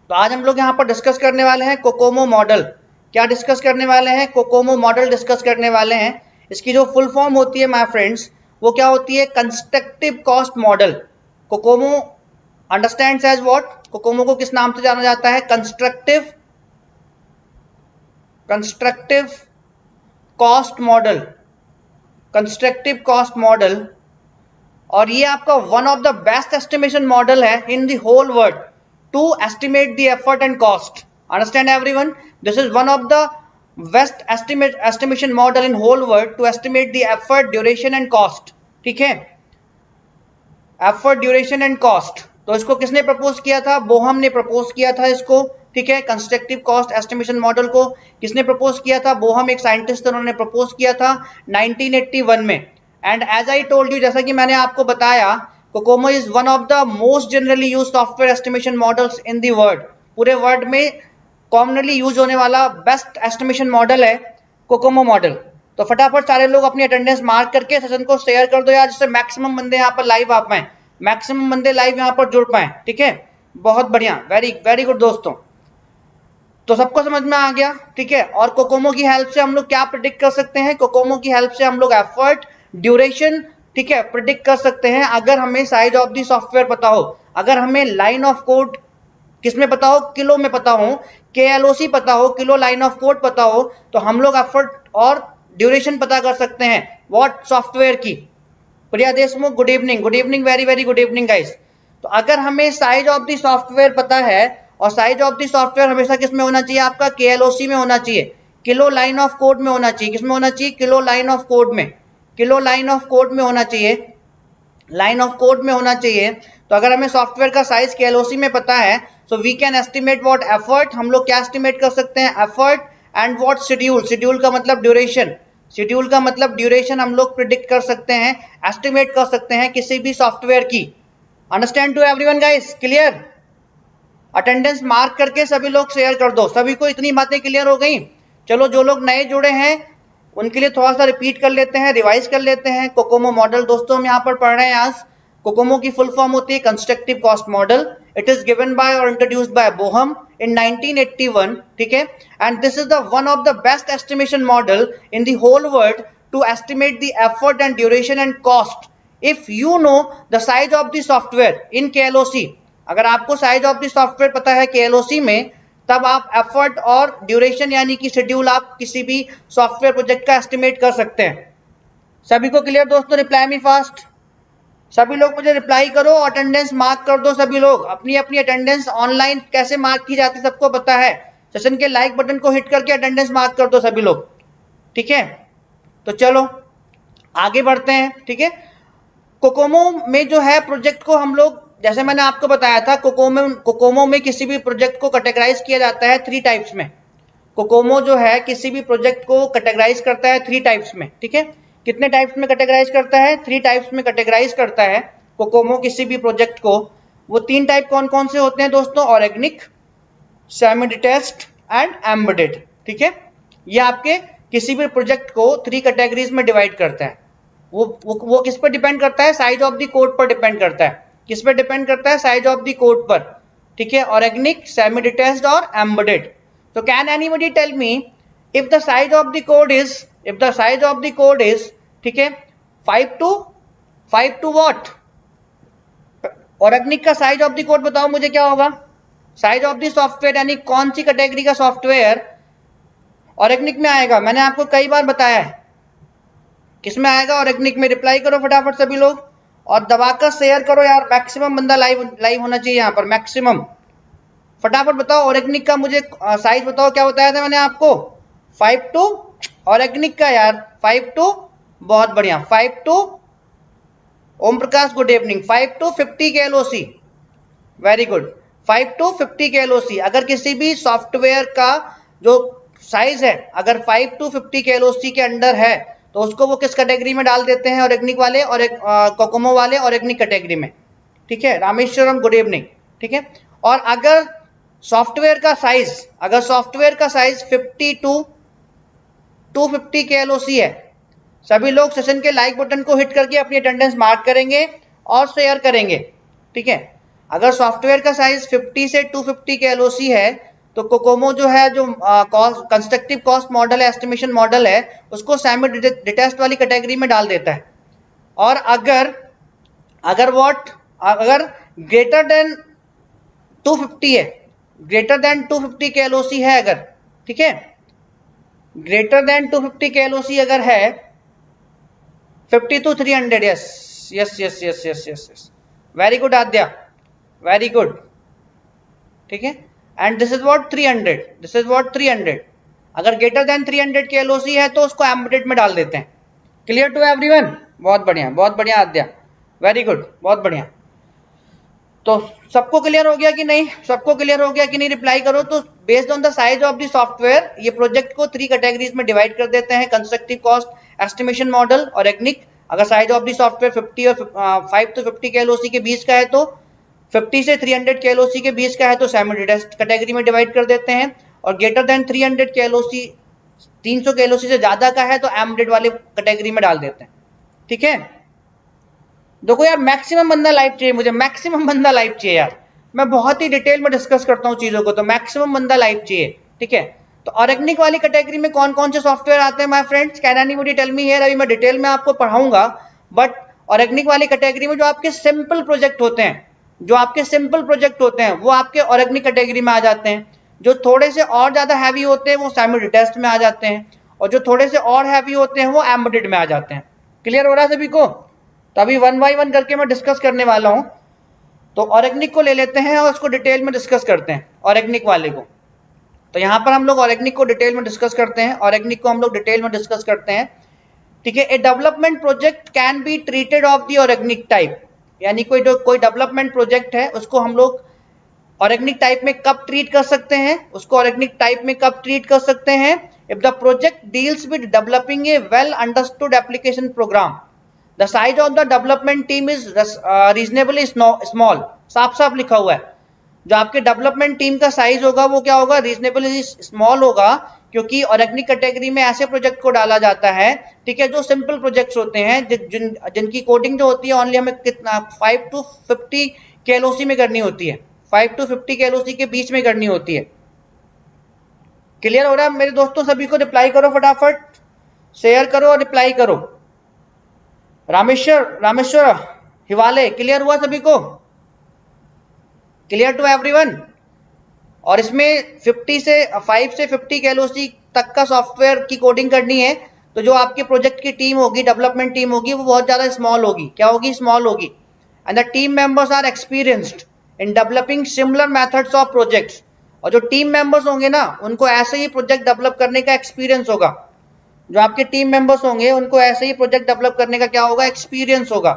तो आज हम लोग यहाँ पर डिस्कस करने वाले हैं कोकोमो मॉडल। क्या डिस्कस करने वाले हैं? कोकोमो मॉडल डिस्कस करने वाले हैं। इसकी जो फुल फॉर्म होती है माय फ्रेंड्स, वो क्या होती है? Constructive cost model. COCOMO understands as what? COCOMO को किस नाम से जाना जाता है? Constructive cost model. Constructive cost model, और ये आपका one of the best estimation model है in the whole world to estimate the effort and cost. Understand everyone? This is one of the best estimation model in whole world to estimate the effort, duration and cost। ठीक है, effort, duration and cost. तो इसको किसने propose किया था? Boehm ने propose किया था इसको। ठीक है, कंस्ट्रक्टिव कॉस्ट एस्टिमेशन मॉडल को किसने प्रपोज किया था? बोहम, एक साइंटिस्ट, उन्होंने प्रपोज किया था 1981 में। And as I told you, जैसा कि मैंने आपको बताया, COCOMO is one of the most generally used software estimation models in the world. पूरे वर्ल्ड में कॉमनली यूज होने वाला बेस्ट एस्टिमेशन मॉडल है कोकोमो मॉडल। तो फटाफट सारे लोग अपनी अटेंडेंस मार्क करके सेशन को शेयर कर दो यार, जिससे मैक्सिमम बंदे यहाँ पर लाइव आ पाए, मैक्सिमम बंदे लाइव यहाँ पर जुड़ पाए। ठीक है, बहुत बढ़िया, वेरी वेरी गुड दोस्तों। तो सबको समझ में आ गया? ठीक है, और कोकोमो की हेल्प से हम लोग क्या प्रिडिक्ट कर सकते हैं? कोकोमो की हेल्प से हम लोग एफर्ट, ड्यूरेशन, ठीक है, प्रिडिक्ट कर सकते हैं। अगर हमें साइज ऑफ द सॉफ्टवेयर पता हो, अगर हमें लाइन ऑफ कोड किसमें पता हो? किलो में पता हो, KLOC पता हो, किलो लाइन ऑफ कोड पता हो, तो हम लोग एफर्ट और ड्यूरेशन पता कर सकते हैं। व्हाट सॉफ्टवेयर की? Priya Deshmukh, good evening, good evening, very very good evening guys. तो अगर हमें साइज ऑफ द सॉफ्टवेयर पता है, और साइज ऑफ द सॉफ्टवेयर हमेशा किस में होना चाहिए? आपका KLOC में होना चाहिए, किलो लाइन ऑफ कोड में होना चाहिए। किसमें होना चाहिए? किलो लाइन ऑफ कोड में, किलो लाइन ऑफ कोड में होना चाहिए, लाइन ऑफ कोड में होना चाहिए। तो अगर हमें सॉफ्टवेयर का साइज KLOC में पता है, so we can estimate what effort. हम लोग क्या एस्टिमेट कर सकते हैं? Effort. And what schedule? Schedule का मतलब ड्यूरेशन, शेड्यूल का मतलब ड्यूरेशन हम लोग प्रिडिक्ट कर सकते हैं, एस्टिमेट कर सकते हैं किसी भी सॉफ्टवेयर की। Understand to everyone guys? Clear? Attendance mark करके सभी लोग शेयर कर दो। सभी को इतनी बातें क्लियर हो गई? चलो, जो लोग नए जुड़े हैं उनके लिए थोड़ा सा रिपीट कर लेते हैं, रिवाइज कर लेते हैं। कोकोमो मॉडल दोस्तों हम यहाँ पर पढ़ रहे हैं आज। कोकोमो की फुल फॉर्म होती है constructive cost model. It is given by और इंट्रोड्यूस्ड बाय बोहम in 1981। ठीक है, and this is the one of the best estimation model in the whole world to estimate the effort and duration and cost if you know the size of the software in KLOC। अगर आपको size of the software पता है KLOC में, तब आप effort और duration यानी कि शेड्यूल आप किसी भी सॉफ्टवेयर प्रोजेक्ट का एस्टिमेट कर सकते हैं। सभी को क्लियर दोस्तों? रिप्लाई मी फास्ट, सभी लोग मुझे रिप्लाई करो, अटेंडेंस मार्क कर दो। सभी लोग अपनी अपनी अटेंडेंस ऑनलाइन कैसे मार्क की जाती है सबको पता है। सेशन के लाइक बटन को हिट करके अटेंडेंस मार्क कर दो सभी लोग। ठीक है, तो चलो आगे बढ़ते हैं। ठीक है, कोकोमो में जो है प्रोजेक्ट को हम लोग, जैसे मैंने आपको बताया था, कोकोमो में किसी भी प्रोजेक्ट को कैटेगराइज किया जाता है 3 टाइप्स में। कोकोमो जो है किसी भी प्रोजेक्ट को कैटेगराइज करता है 3 टाइप्स में। ठीक है, कितने टाइप्स में कैटेगराइज करता है? 3 टाइप्स में कैटेगराइज करता है कोकोमो किसी भी प्रोजेक्ट को। वो 3 टाइप कौन कौन से होते हैं दोस्तों? Organic, semi detached and embedded. ठीक है, ये आपके किसी भी प्रोजेक्ट को 3 कैटेगरीज में डिवाइड करता है। वो किस पर डिपेंड करता है? साइज ऑफ द कोड पर डिपेंड करता है। किस पर डिपेंड करता है? साइज ऑफ द कोड पर। ठीक है, ऑर्गेनिक, सेमी डिटैच्ड और एम्बेडेड। तो can anybody tell me if the size of the code is ठीक है 5 to what? ऑर्गेनिक का साइज ऑफ द कोड बताओ मुझे क्या होगा? साइज ऑफ द सॉफ्टवेयर यानी कौन सी कैटेगरी का सॉफ्टवेयर ऑर्गेनिक में आएगा? मैंने आपको कई बार बताया है, किसमें आएगा? ऑर्गेनिक में। रिप्लाई करो फटाफट सभी लोग, और दबाकर शेयर करो यार, मैक्सिमम बंदा लाइव होना चाहिए यहाँ पर, मैक्सिमम। फटाफट बताओ ऑर्गेनिक का मुझे साइज बताओ, क्या बताया था मैंने आपको? 5 to ऑर्गेनिक का यार 5 to, बहुत बढ़िया, 5 to Om Prakash good evening, 5 to 50 KLOC, very good, 5 to 50 KLOC। अगर किसी भी सॉफ्टवेयर का जो साइज है अगर 5 to 50 KLOC के अंडर है, तो उसको वो किस कैटेगरी में डाल देते हैं? ऑर्गेनिक वाले और कोकोमो वाले ऑर्गेनिक कैटेगरी में। ठीक है, रामेश्वरम गुड इवनिंग। ठीक है, और अगर सॉफ्टवेयर का साइज 50 to 250 KLOC है, सभी लोग सेशन के लाइक बटन को हिट करके अपनी अटेंडेंस मार्क करेंगे और शेयर करेंगे। ठीक है, अगर सॉफ्टवेयर का साइज 50 से 250 के एलओसी है तो कोकोमो जो है, जो कंस्ट्रक्टिव कॉस्ट मॉडल है, एस्टिमेशन मॉडल है, उसको सेमी डिटैच्ड वाली कैटेगरी में डाल देता है। और अगर ग्रेटर देन 250 है, ग्रेटर देन 250 के एलओसी है अगर, ठीक है, ग्रेटर देन 250 के एलओसी अगर है, 50 to 300, yes, very good Aadya, very good, ठीक है। एंड दिस इज व्हाट 300, अगर ग्रेटर देन 300 के एलओसी है तो उसको एम्बेडेड में डाल देते हैं। Clear to everyone? बहुत बढ़िया आद्या, वेरी गुड, बहुत बढ़िया। तो सबको क्लियर हो गया कि नहीं? सबको क्लियर हो गया कि नहीं? रिप्लाई करो। तो based on the size of the software ये प्रोजेक्ट को 3 कैटेगरीज में डिवाइड कर देते हैं, कंस्ट्रक्टिव कॉस्ट एस्टिमेशन मॉडल और एग्निक। अगर साइज ऑफ द सॉफ्टवेयर 50 और 5 to 50 के एलओसी के बीच का है तो 50 से 300 के एलओसी के बीच का है तो सेमी डिटैच्ड कैटेगरी में डिवाइड कर देते हैं, और ग्रेटर देन 300 के एलओसी, 300 के एलओसी से ज्यादा का है तो एम्बेडेड वाले कैटेगरी में डाल देते हैं, ठीक है। देखो यार, मैक्सिमम बंदा लाइव चाहिए मुझे, मैक्सिमम बंदा लाइव चाहिए यार, मैं बहुत ही डिटेल में डिस्कस करता हूँ चीजों को, तो मैक्सिमम बंदा लाइव चाहिए, ठीक है। तो ऑर्गेनिक वाली कैटेगरी में कौन कौन से सॉफ्टवेयर आते हैं my friends? Can anybody tell me here? अभी मैं डिटेल में आपको पढ़ाऊंगा, बट ऑर्गेनिक वाली कैटेगरी में जो आपके सिंपल प्रोजेक्ट होते हैं, वो आपके ऑर्गेनिक कैटेगरी में आ जाते हैं। जो थोड़े से और ज्यादा हैवी होते हैं वो सेमी डिटैच्ड में आ जाते हैं, और जो थोड़े से और हैवी होते हैं वो एम्बेडेड में आ जाते हैं। क्लियर हो रहा है सभी को? तो अभी 1 by 1 करके मैं डिस्कस करने वाला हूं। तो ऑर्गेनिक को ले लेते हैं और उसको डिटेल में डिस्कस करते हैं, ऑर्गेनिक वाले को। तो यहां पर हम लोग ऑर्गेनिक को डिटेल में डिस्कस करते हैं, ठीक है। A development project can be treated of the organic type, यानी कोई डेवलपमेंट प्रोजेक्ट है उसको हम लोग ऑर्गेनिक टाइप में कब ट्रीट कर सकते हैं, if the project deals with developing a well understood application program, the size of the development team is reasonably small. साफ साफ लिखा हुआ है, जो आपके डेवलपमेंट टीम का साइज होगा वो क्या होगा? रीजनेबली स्मॉल होगा, क्योंकि ऑर्गेनिक कैटेगरी में ऐसे प्रोजेक्ट को डाला जाता है, ठीक है, जो सिंपल प्रोजेक्ट्स होते हैं, जिनकी कोडिंग जो होती है ओनली हमें कितना 5 to 50 के एलओसी में करनी होती है, 5 to 50 के एलओसी के बीच में करनी होती है। क्लियर हो रहा है मेरे दोस्तों? सभी को रिप्लाई करो, फटाफट शेयर करो और रिप्लाई करो। रामेश्वर हिवाले, क्लियर हुआ सभी को? Clear to everyone? और इसमें 5 से 50 के एलओसी तक का सॉफ्टवेयर की कोडिंग करनी है, तो जो आपके प्रोजेक्ट की टीम होगी, डेवलपमेंट टीम होगी, वो बहुत ज्यादा स्मॉल होगी। क्या होगी? स्मॉल होगी। And the team members are experienced in developing similar methods of projects, और जो टीम मेंबर्स होंगे ना, उनको ऐसे ही प्रोजेक्ट डेवलप करने का एक्सपीरियंस होगा। जो आपके टीम मेंबर्स होंगे उनको ऐसे ही प्रोजेक्ट डेवलप करने का क्या होगा? एक्सपीरियंस होगा,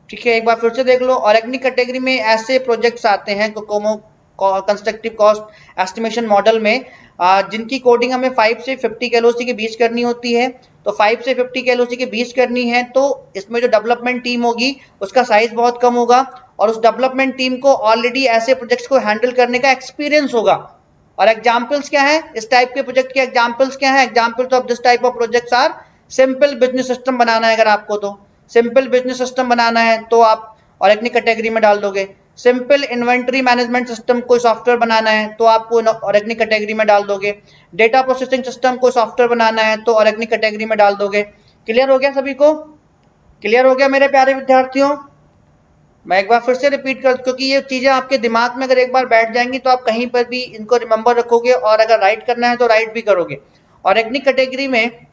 ठीक है। एक बार फिर से देख लो, ऑर्गेनिक कैटेगरी में ऐसे प्रोजेक्ट्स आते हैं Kokomo constructive cost estimation model में, जिनकी कोडिंग हमें 5 से 50 के एलओसी के बीच करनी होती है। तो 5 से 50 के एलओसी के बीच करनी है तो इसमें जो डेवलपमेंट टीम होगी उसका साइज बहुत कम होगा, और उस डेवलपमेंट टीम को ऑलरेडी ऐसे प्रोजेक्ट्स को हैंडल करने का एक्सपीरियंस होगा। और एग्जाम्पल्स क्या है इस टाइप के प्रोजेक्ट के? एग्जाम्पल्स क्या है? Examples of this type of projects are, simple business system बनाना है अगर आपको, तो सिंपल बिजनेस सिस्टम बनाना है तो आप ऑर्गेनिक कैटेगरी में डाल दोगे। सिंपल इन्वेंटरी मैनेजमेंट सिस्टम कोई सॉफ्टवेयर बनाना है तो आपको ऑर्गेनिक कैटेगरी में डाल दोगे। डेटा प्रोसेसिंग सिस्टम कोई सॉफ्टवेयर बनाना है तो ऑर्गेनिक कैटेगरी में डाल दोगे। क्लियर हो गया सभी को? क्लियर हो गया मेरे प्यारे विद्यार्थियों? मैं एक बार फिर से रिपीट कर, क्योंकि ये चीजें आपके दिमाग में अगर एक बार बैठ जाएंगी तो आप कहीं पर भी इनको रिमेंबर रखोगे, और अगर राइट करना है तो राइट भी करोगे। ऑर्गेनिक कैटेगरी में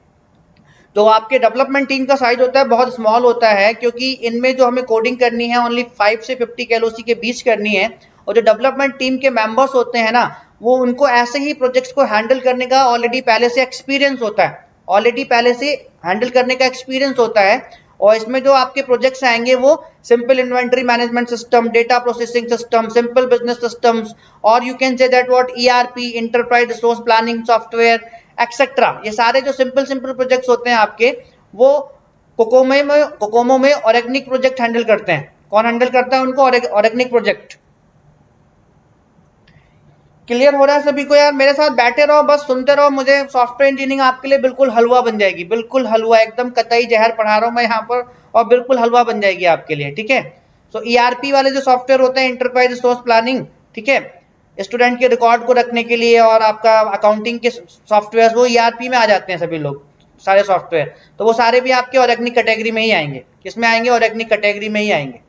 तो आपके डेवलपमेंट टीम का साइज होता है बहुत स्मॉल होता है, क्योंकि इनमें जो हमें कोडिंग करनी है ओनली 5 से 50 के एलओसी के बीच करनी है, और जो डेवलपमेंट टीम के मेंबर्स होते हैं ना, वो उनको ऐसे ही प्रोजेक्ट्स को हैंडल करने का ऑलरेडी पहले से एक्सपीरियंस होता है, और इसमें जो आपके प्रोजेक्ट्स आएंगे वो simple inventory management system, data processing system, simple business systems, और you can say that what ERP, enterprise resource planning software etcetera, ये सारे जो सिंपल प्रोजेक्ट्स होते हैं आपके, वो कोकोमो में ऑर्गेनिक प्रोजेक्ट हैंडल करते हैं। कौन हैंडल करता है उनको? Organic project. क्लियर हो रहा है सभी को? यार मेरे साथ बैठे रहो, बस सुनते रहो मुझे। सॉफ्टवेयर इंजीनियरिंग आपके लिए बिल्कुल हलवा बन जाएगी, बिल्कुल हलवा, एकदम कतई जहर पढ़ा रहा हूं मैं यहाँ पर, और बिल्कुल हलवा बन जाएगी आपके लिए, ठीक है। सो ईआरपी वाले जो सॉफ्टवेयर होते हैं, इंटरप्राइज रिसोर्स प्लानिंग, ठीक है, स्टूडेंट के रिकॉर्ड को रखने के लिए और आपका अकाउंटिंग के सॉफ्टवेयर वो ईआरपी में आ जाते हैं सभी लोग, सारे सॉफ्टवेयर। तो वो सारे भी आपके ऑर्गेनिक कैटेगरी में ही आएंगे। किसमें आएंगे? ऑर्गेनिक कैटेगरी में ही आएंगे।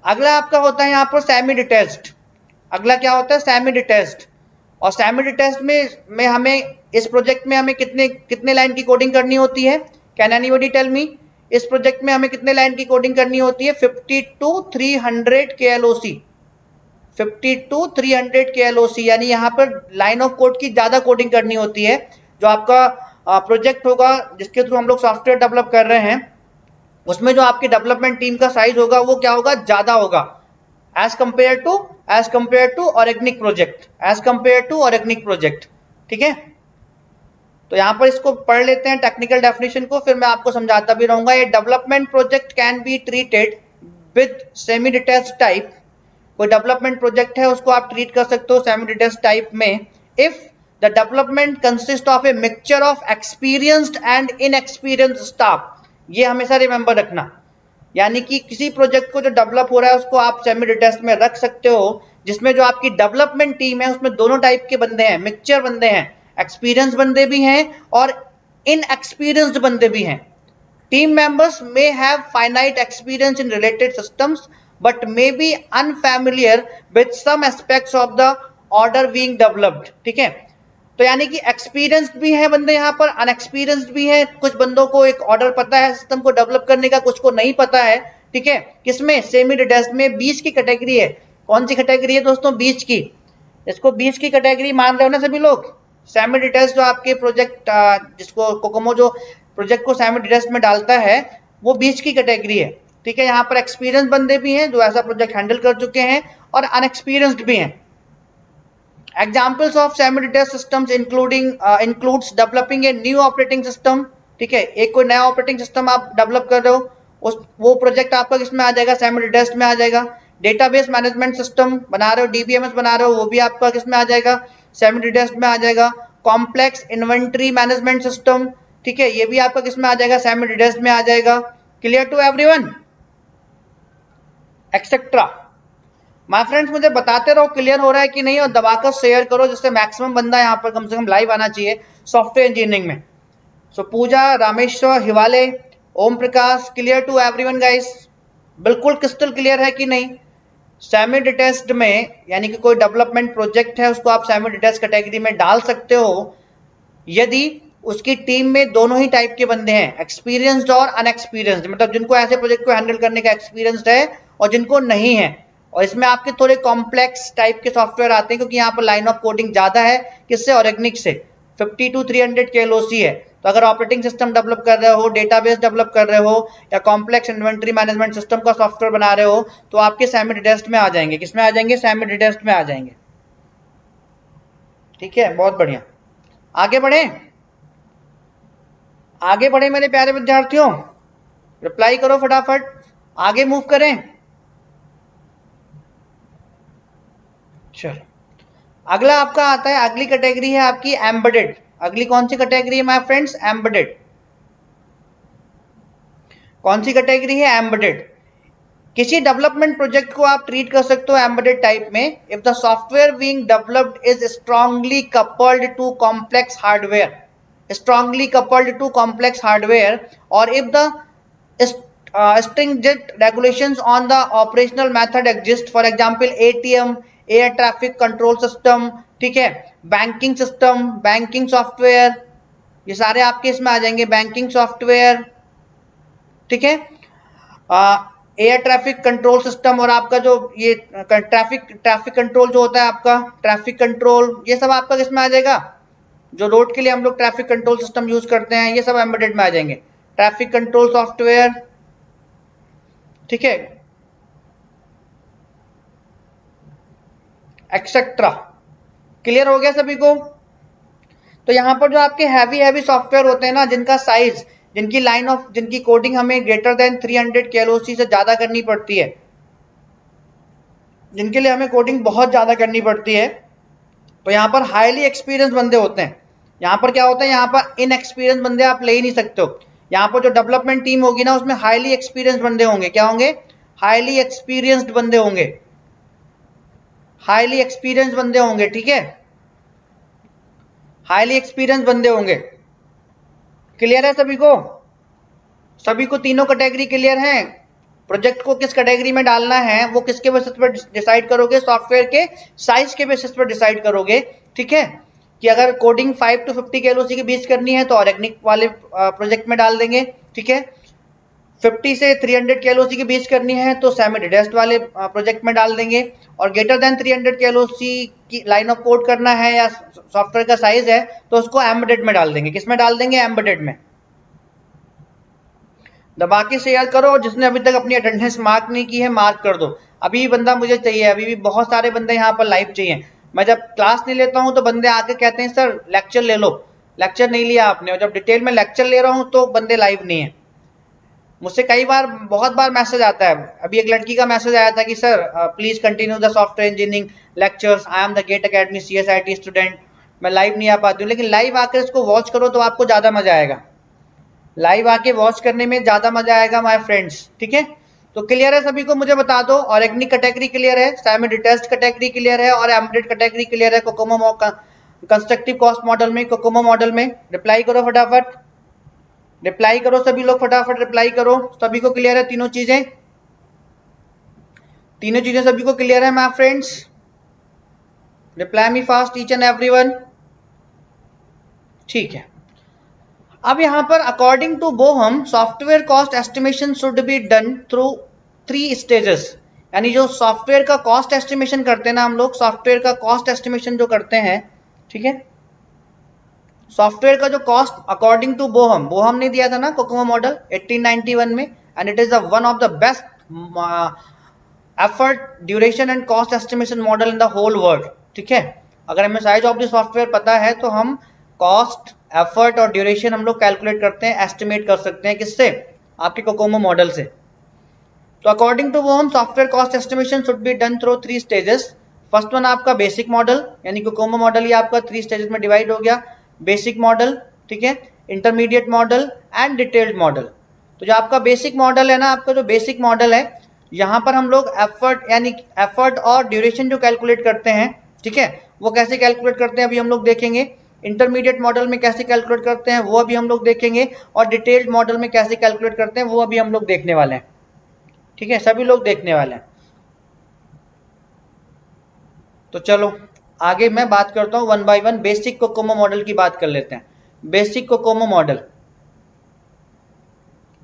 अगला आपका होता है यहाँ पर सेमी डिटैच्ड। अगला क्या होता है? Semi detached. और सेमी डिटैच्ड में हमें इस प्रोजेक्ट में हमें कितने लाइन की कोडिंग करनी होती है? Can anybody tell me? इस प्रोजेक्ट में हमें कितने लाइन की कोडिंग करनी होती है? 50 to 300 KLOC। 50 to 300 KLOC, यानी यहाँ पर लाइन ऑफ कोड की ज्यादा कोडिंग करनी होती है। जो आपका प्रोजेक्ट होगा जिसके थ्रू हम लोग सॉफ्टवेयर डेवलप कर रहे हैं, उसमें जो आपकी डेवलपमेंट टीम का साइज होगा वो क्या होगा? ज्यादा होगा as compare to organic project. ठीक है, तो यहां पर इसको पढ़ लेते हैं टेक्निकल डेफिनेशन को, फिर मैं आपको समझाता भी रहूंगा। ये development project can be treated with semi detached type. कोई डेवलपमेंट प्रोजेक्ट है उसको आप ट्रीट कर सकते हो सेमी डिटैच्ड टाइप में if the development consist of a mixture of experienced and inexperienced staff. ये हमेशा रिमेंबर रखना, यानी कि किसी प्रोजेक्ट को जो डेवलप हो रहा है उसको आप सेमी डिटैच्ड में रख सकते हो जिसमें जो आपकी डेवलपमेंट टीम है उसमें दोनों टाइप के बंदे हैं, मिक्सचर बंदे हैं, एक्सपीरियंस बंदे भी हैं और इनएक्सपीरियंस्ड बंदे भी हैं। Team members may have finite experience in related systems but may be unfamiliar with some aspects of the order being developed. ठीक है, तो यानी कि एक्सपीरियंस्ड भी है बंदे यहाँ पर, अनएक्सपीरियंस्ड भी है। कुछ बंदों को एक ऑर्डर पता है सिस्टम को डेवलप करने का, कुछ को नहीं पता है। ठीक है, किसमें? सेमी डिटैच्ड में। 20 की कैटेगरी है। कौन सी कैटेगरी है दोस्तों? 20 की। इसको 20 की कैटेगरी मान रहे हो ना सभी लोग? सेमी डिटैच्ड जो आपके प्रोजेक्ट जिसको कोकोमो जो प्रोजेक्ट को सेमी डिटैच्ड में डालता है वो 20 की कैटेगरी है। ठीक है, यहाँ पर एक्सपीरियंस बंदे भी हैं जो ऐसा प्रोजेक्ट हैंडल कर चुके हैं और अनएक्सपीरियंस्ड भी हैं। Examples of semi-detached systems includes developing a new operating system। ठीक है, एक कोई नया ऑपरेटिंग सिस्टम आप डेवलप कर रहे हो, वो प्रोजेक्ट आपका किसमें आ जाएगा? सेमी डिटैच्ड में आ जाएगा। डेटाबेस मैनेजमेंट सिस्टम बना रहे हो, डीबीएमएस बना रहे हो, वो भी आपका किसमें आ जाएगा? सेमी डिटैच्ड में आ जाएगा। कॉम्प्लेक्स इन्वेंट्री मैनेजमेंट सिस्टम, ठीक है, ये भी आपका किसमें आ जाएगा? सेमी डिटैच्ड में आ जाएगा। Clear to everyone? Etcetera. My friends, मुझे बताते रहो क्लियर हो रहा है कि नहीं, और दबाकर शेयर करो जिससे मैक्सिमम बंदा यहाँ पर कम से कम लाइव आना चाहिए सॉफ्टवेयर इंजीनियरिंग में। सो पूजा, Rameshwar, Hiwale, Om Prakash, clear to everyone guys? बिल्कुल क्रिस्टल क्लियर है कि नहीं? सेमी डिटैच्ड में यानी कि कोई डेवलपमेंट प्रोजेक्ट है उसको आप सेमी डिटैच्ड कैटेगरी में डाल सकते हो यदि उसकी टीम में दोनों ही टाइप के बंदे हैं, एक्सपीरियंस्ड और अनएक्सपीरियंस्ड, मतलब जिनको ऐसे प्रोजेक्ट को हैंडल करने का एक्सपीरियंस्ड है और जिनको नहीं है। और इसमें आपके थोड़े कॉम्प्लेक्स टाइप के सॉफ्टवेयर आते हैं क्योंकि यहाँ पर लाइन ऑफ कोडिंग ज्यादा है। किससे? ऑर्गेनिक से। 50 to 300 KLOC है। तो अगर ऑपरेटिंग सिस्टम डेवलप कर रहे हो, डेटाबेस डेवलप कर रहे हो या कॉम्प्लेक्स इन्वेंट्री मैनेजमेंट सिस्टम का सॉफ्टवेयर बना रहे हो तो आपके सेमी डिटैच्ड में आ जाएंगे। किसमें आ जाएंगे? सेमी डिटैच्ड में आ जाएंगे। ठीक है, बहुत बढ़िया। आगे बढ़े, आगे बढ़े मेरे प्यारे विद्यार्थियों, रिप्लाई करो फटाफट, आगे मूव करें। चलो, अगला आपका आता है, अगली कैटेगरी है आपकी एम्बेडेड। अगली कौन सी कैटेगरी है माय फ्रेंड्स? एम्बेडेड। कौन सी कैटेगरी है? एम्बेडेड। किसी डेवलपमेंट प्रोजेक्ट को आप ट्रीट कर सकते हो एम्बेडेड टाइप में if the software being developed is strongly coupled to complex hardware, strongly coupled to complex hardware, और if the stringent regulations on the operational method exist, for example ATM, air traffic control system, ठीक है, banking system, banking software, ये सारे आपके इसमें आ जाएंगे। Banking software, ठीक है, एयर ट्रैफिक कंट्रोल सिस्टम, और आपका जो ये ट्रैफिक कंट्रोल जो होता है आपका ट्रैफिक कंट्रोल, ये सब आपका किसमें आ जाएगा? जो रोड के लिए हम लोग ट्रैफिक कंट्रोल सिस्टम यूज करते हैं ये सब एम्बेडेड में आ जाएंगे। ट्रैफिक कंट्रोल सॉफ्टवेयर, ठीक है, एक्सेट्रा। क्लियर हो गया सभी को? तो यहां पर जो आपके हैवी सॉफ्टवेयर होते हैं ना, जिनका साइज, जिनकी लाइन ऑफ, जिनकी कोडिंग हमें ग्रेटर देन 300 KLOC से ज्यादा करनी पड़ती है, जिनके लिए हमें कोडिंग बहुत ज्यादा करनी पड़ती है, तो यहाँ पर हाईली एक्सपीरियंस बंदे होते हैं। यहाँ पर क्या होता है? यहाँ पर इनएक्सपीरियंस बंदे आप ले ही नहीं सकते हो। यहाँ पर जो डेवलपमेंट टीम होगी ना उसमें हाईली एक्सपीरियंस बंदे होंगे। क्या होंगे? हाईली एक्सपीरियंस्ड बंदे होंगे, हाईली एक्सपीरियंस बंदे होंगे, ठीक है, हाईली एक्सपीरियंस बंदे होंगे। क्लियर है सभी को? सभी को तीनों कैटेगरी क्लियर है? प्रोजेक्ट को किस कैटेगरी में डालना है वो किसके बेसिस पर डिसाइड करोगे? सॉफ्टवेयर के साइज के बेसिस पर डिसाइड करोगे, ठीक है, कि अगर कोडिंग 5 to 50 KLOC के बीच करनी है तो ऑर्गेनिक वाले प्रोजेक्ट में डाल देंगे, ठीक है, 50 से 300 KLOC के बीच करनी है तो सेमी डिटेस्ट वाले प्रोजेक्ट में डाल देंगे, और ग्रेटर देन 300 KLOC की लाइन ऑफ कोड करना है या सॉफ्टवेयर का साइज है तो उसको एम्बेडेड में डाल देंगे। किसमें डाल देंगे? एम्बेडेड में। दबा के शेयर करो, जिसने अभी तक अपनी अटेंडेंस मार्क नहीं की है मार्क कर दो। अभी बंदा मुझे चाहिए, अभी भी बहुत सारे बंदे यहाँ पर लाइव चाहिए। मैं जब क्लास नहीं लेता हूँ तो बंदे आके कहते हैं सर लेक्चर ले लो, लेक्चर नहीं लिया आपने, और जब डिटेल में लेक्चर ले रहा हूँ तो बंदे लाइव नहीं है। मुझसे कई बार, बहुत बार मैसेज आता है। अभी एक लड़की का मैसेज आया था कि sir please continue the software engineering lectures, I am the GATE academy CSIT student, मैं लाइव नहीं आ पाती हूँ। लेकिन लाइव आकर इसको वॉच करो तो आपको ज्यादा मजा आएगा, लाइव आके वॉच करने में ज्यादा मजा आएगा माय फ्रेंड्स, ठीक है। तो क्लियर है सभी को? मुझे बता दो, ऑर्गेनिक कैटेगरी क्लियर है, सेमी डिटेच्ड कैटेगरी क्लियर है, और एम्बेडेड कैटेगरी क्लियर है कोकोमो कंस्ट्रक्टिव कॉस्ट मॉडल में, कोकोमो मॉडल में? रिप्लाई करो फटाफट, रिप्लाई करो सभी लोग, फटाफट रिप्लाई करो। सभी को क्लियर है तीनों चीजें? तीनों चीजें सभी को क्लियर है my friends? Reply me fast each and everyone, ठीक है। अब यहां पर according to Boehm software cost estimation should be done through 3 stages. यानी जो सॉफ्टवेयर का कॉस्ट एस्टिमेशन करते हैं ना हम लोग, सॉफ्टवेयर का कॉस्ट एस्टिमेशन जो करते हैं, ठीक है, सॉफ्टवेयर का जो cost according to Boehm, Boehm ने दिया था ना कोकोमो मॉडल 1891 में, and it is the one of the best effort duration and cost estimation model in the whole world, ठीक है। अगर हमें साइज ऑफ द सॉफ्टवेयर पता है तो हम कॉस्ट, एफर्ट और ड्यूरेशन हम लोग कैलकुलेट करते हैं, एस्टिमेट कर सकते हैं। किससे? आपके कोकोमो मॉडल से। तो according to Boehm software cost estimation should be done through 3 stages. First one आपका बेसिक मॉडल, यानी कोकोमो मॉडल ये आपका 3 स्टेजेस में डिवाइड हो गया। बेसिक मॉडल, ठीक है, intermediate model and detailed model. तो जो आपका बेसिक मॉडल है ना, आपका जो बेसिक मॉडल है, यहाँ पर हम लोग एफर्ट, यानी एफर्ट और ड्यूरेशन जो कैलकुलेट करते हैं, ठीक है, वो कैसे कैलकुलेट करते हैं अभी हम लोग देखेंगे। इंटरमीडिएट मॉडल में कैसे कैलकुलेट करते हैं वो अभी हम लोग देखेंगे, और डिटेल्ड मॉडल में कैसे कैलकुलेट करते हैं वो अभी हम लोग देखने वाले हैं, ठीक है, सभी लोग देखने वाले हैं। तो चलो आगे मैं बात करता हूं 1 by 1। बेसिक कोकोमो मॉडल की बात कर लेते हैं। बेसिक कोकोमो मॉडल,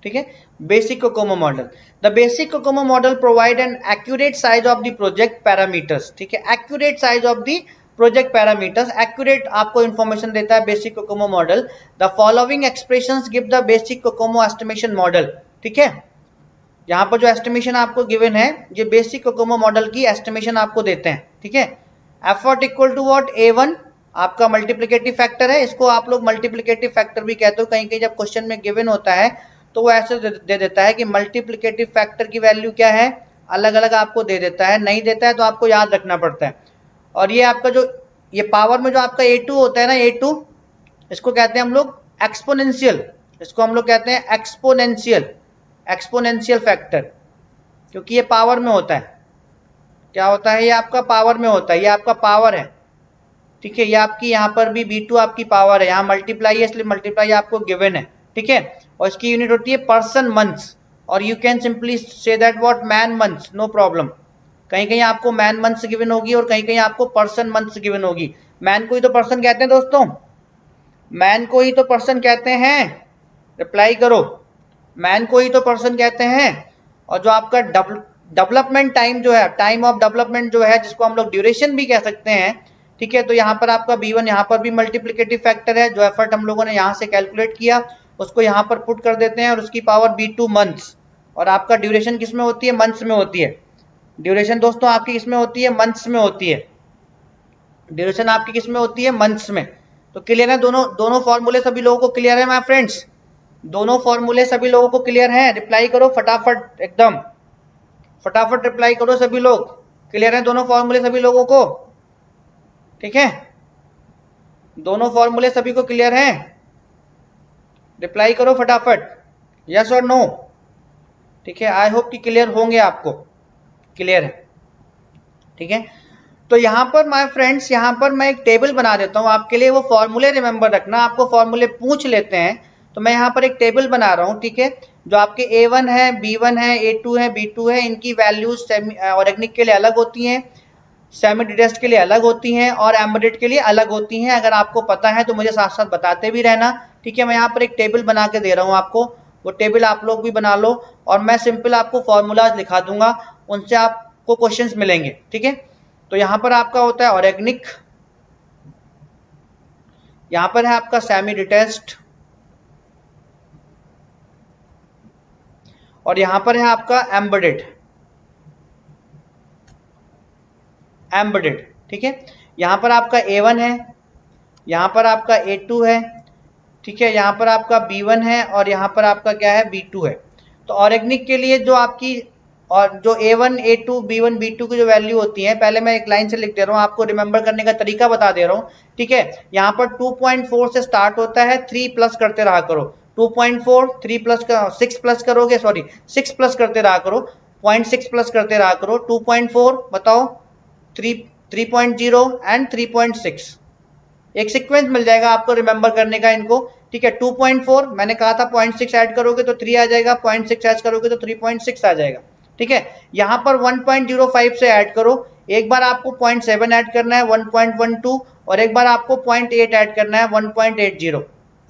ठीक है, basic COCOMO model. The basic COCOMO model provide an accurate size of the project parameters, ठीक है, accurate size of the project parameters, accurate आपको इंफॉर्मेशन देता है basic COCOMO model. The following expressions give the basic Kokomo estimation model, ठीक है, यहाँ पर जो एस्टिमेशन आपको गिवन है ये बेसिक कोकोमो मॉडल की एस्टिमेशन आपको देते हैं, ठीक है। Effort equal to what? A1 आपका मल्टीप्लिकेटिव फैक्टर है, इसको आप लोग मल्टीप्लिकेटिव फैक्टर भी कहते हो। कहीं कहीं जब क्वेश्चन में गिवन होता है तो वो ऐसे दे देता है कि मल्टीप्लिकेटिव फैक्टर की वैल्यू क्या है, अलग अलग आपको दे देता है, नहीं देता है तो आपको याद रखना पड़ता है। और ये आपका जो ये पावर में जो आपका A2 होता है ना, A2, इसको कहते हैं हम लोग एक्सपोनेंशियल, इसको हम लोग कहते हैं एक्सपोनेंशियल, एक्सपोनेंशियल फैक्टर, क्योंकि ये पावर में होता है। क्या होता है? ये आपका पावर में होता है, ये आपका पावर है, ठीक है। ये आपकी यहाँ पर भी B2 आपकी पावर है, यहाँ मल्टीप्लाई है इसलिए मल्टीप्लाई आपको गिवन है, ठीक है। और इसकी यूनिट होती है पर्सन मंथ्स, और you can simply say that what man months, no problem. कहीं कहीं आपको मैन मंथ्स गिवन होगी और कहीं कहीं आपको पर्सन मंथ्स गिवन होगी। मैन को ही तो पर्सन कहते हैं दोस्तों, मैन को ही तो पर्सन कहते हैं, रिप्लाई करो, मैन को ही तो पर्सन कहते हैं। और जो आपका डेवलपमेंट टाइम जो है, टाइम ऑफ डेवलपमेंट जो है, जिसको हम लोग ड्यूरेशन भी कह सकते हैं, ठीक है, तो यहाँ पर आपका B1 यहाँ पर भी मल्टीप्लिकेटिव फैक्टर है। जो एफर्ट हम लोगों ने यहाँ से कैलकुलेट किया उसको यहाँ पर पुट कर देते हैं और उसकी पावर B2 मंथ्स। और आपका ड्यूरेशन किस में होती है? मंथ्स में होती है। ड्यूरेशन दोस्तों आपकी किस में होती है? मंथ्स में होती है। ड्यूरेशन आपकी किस में होती है? मंथ्स में। तो क्लियर है? दोनों फॉर्मूले सभी लोगों को क्लियर है माय फ्रेंड्स? दोनों फॉर्मूले सभी लोगों को क्लियर है? रिप्लाई करो फटाफट, एकदम फटाफट रिप्लाई करो सभी लोग। क्लियर है दोनों फॉर्मूले सभी लोगों को? ठीक है, दोनों फॉर्मूले सभी को क्लियर हैं? रिप्लाई करो फटाफट, यस और नो। ठीक है, आई होप कि क्लियर होंगे, आपको क्लियर है, ठीक है। तो यहाँ पर माय फ्रेंड्स, यहाँ पर मैं एक टेबल बना देता हूँ आपके लिए, वो फॉर्मूले रिमेंबर रखना, आपको फॉर्मूले पूछ लेते हैं, तो मैं यहाँ पर एक टेबल बना रहा हूँ, ठीक है। जो आपके A1 है, B1 है, A2 है, B2 है, इनकी वैल्यूज ऑर्गेनिक के लिए अलग होती हैं, सेमी डिटेस्ट के लिए अलग होती हैं और एम्बेडेड के लिए अलग होती हैं। अगर आपको पता है तो मुझे साथ साथ बताते भी रहना, ठीक है। मैं यहाँ पर एक टेबल बना के दे रहा हूँ आपको, वो टेबल आप लोग भी बना लो, और मैं सिंपल आपको फॉर्मूलाज लिखा दूंगा, उनसे आपको क्वेश्चंस मिलेंगे, ठीक है। तो यहाँ पर आपका होता है ऑर्गेनिक, यहाँ पर है आपका सेमी डिटेस्ट, और यहाँ पर है आपका एम्बेडेड, ठीक है। यहाँ पर आपका A1 है, यहाँ पर आपका A2 है, ठीक है, यहाँ पर आपका B1 है, और यहाँ पर आपका क्या है, B2 है। तो ऑर्गेनिक के लिए जो आपकी और जो A1, A2, B1, B2 की जो वैल्यू होती है, पहले मैं एक लाइन से लिख दे रहा हूँ, आपको रिमेंबर करने का तरीका बता दे रहा हूँ, ठीक है। यहाँ पर 2.4 से स्टार्ट होता है, 3 प्लस करते रहा करो, 2.4 3 प्लस 6 प्लस करोगे, सॉरी 6 प्लस करते रहा करो, 0.6 प्लस करते रहा करो, 2.4 बताओ, 3.0 एंड 3.6, एक सीक्वेंस मिल जाएगा आपको रिमेंबर करने का इनको, ठीक है। 2.4 मैंने कहा था 0.6 ऐड करोगे तो 3 आ जाएगा, 0.6 ऐड करोगे तो 3.6 आ जाएगा, ठीक है। यहाँ पर 1.05 से ऐड करो, एक बार आपको 0.7 ऐड करना है 1.12, और एक बार आपको 0.8 ऐड करना है 1.80,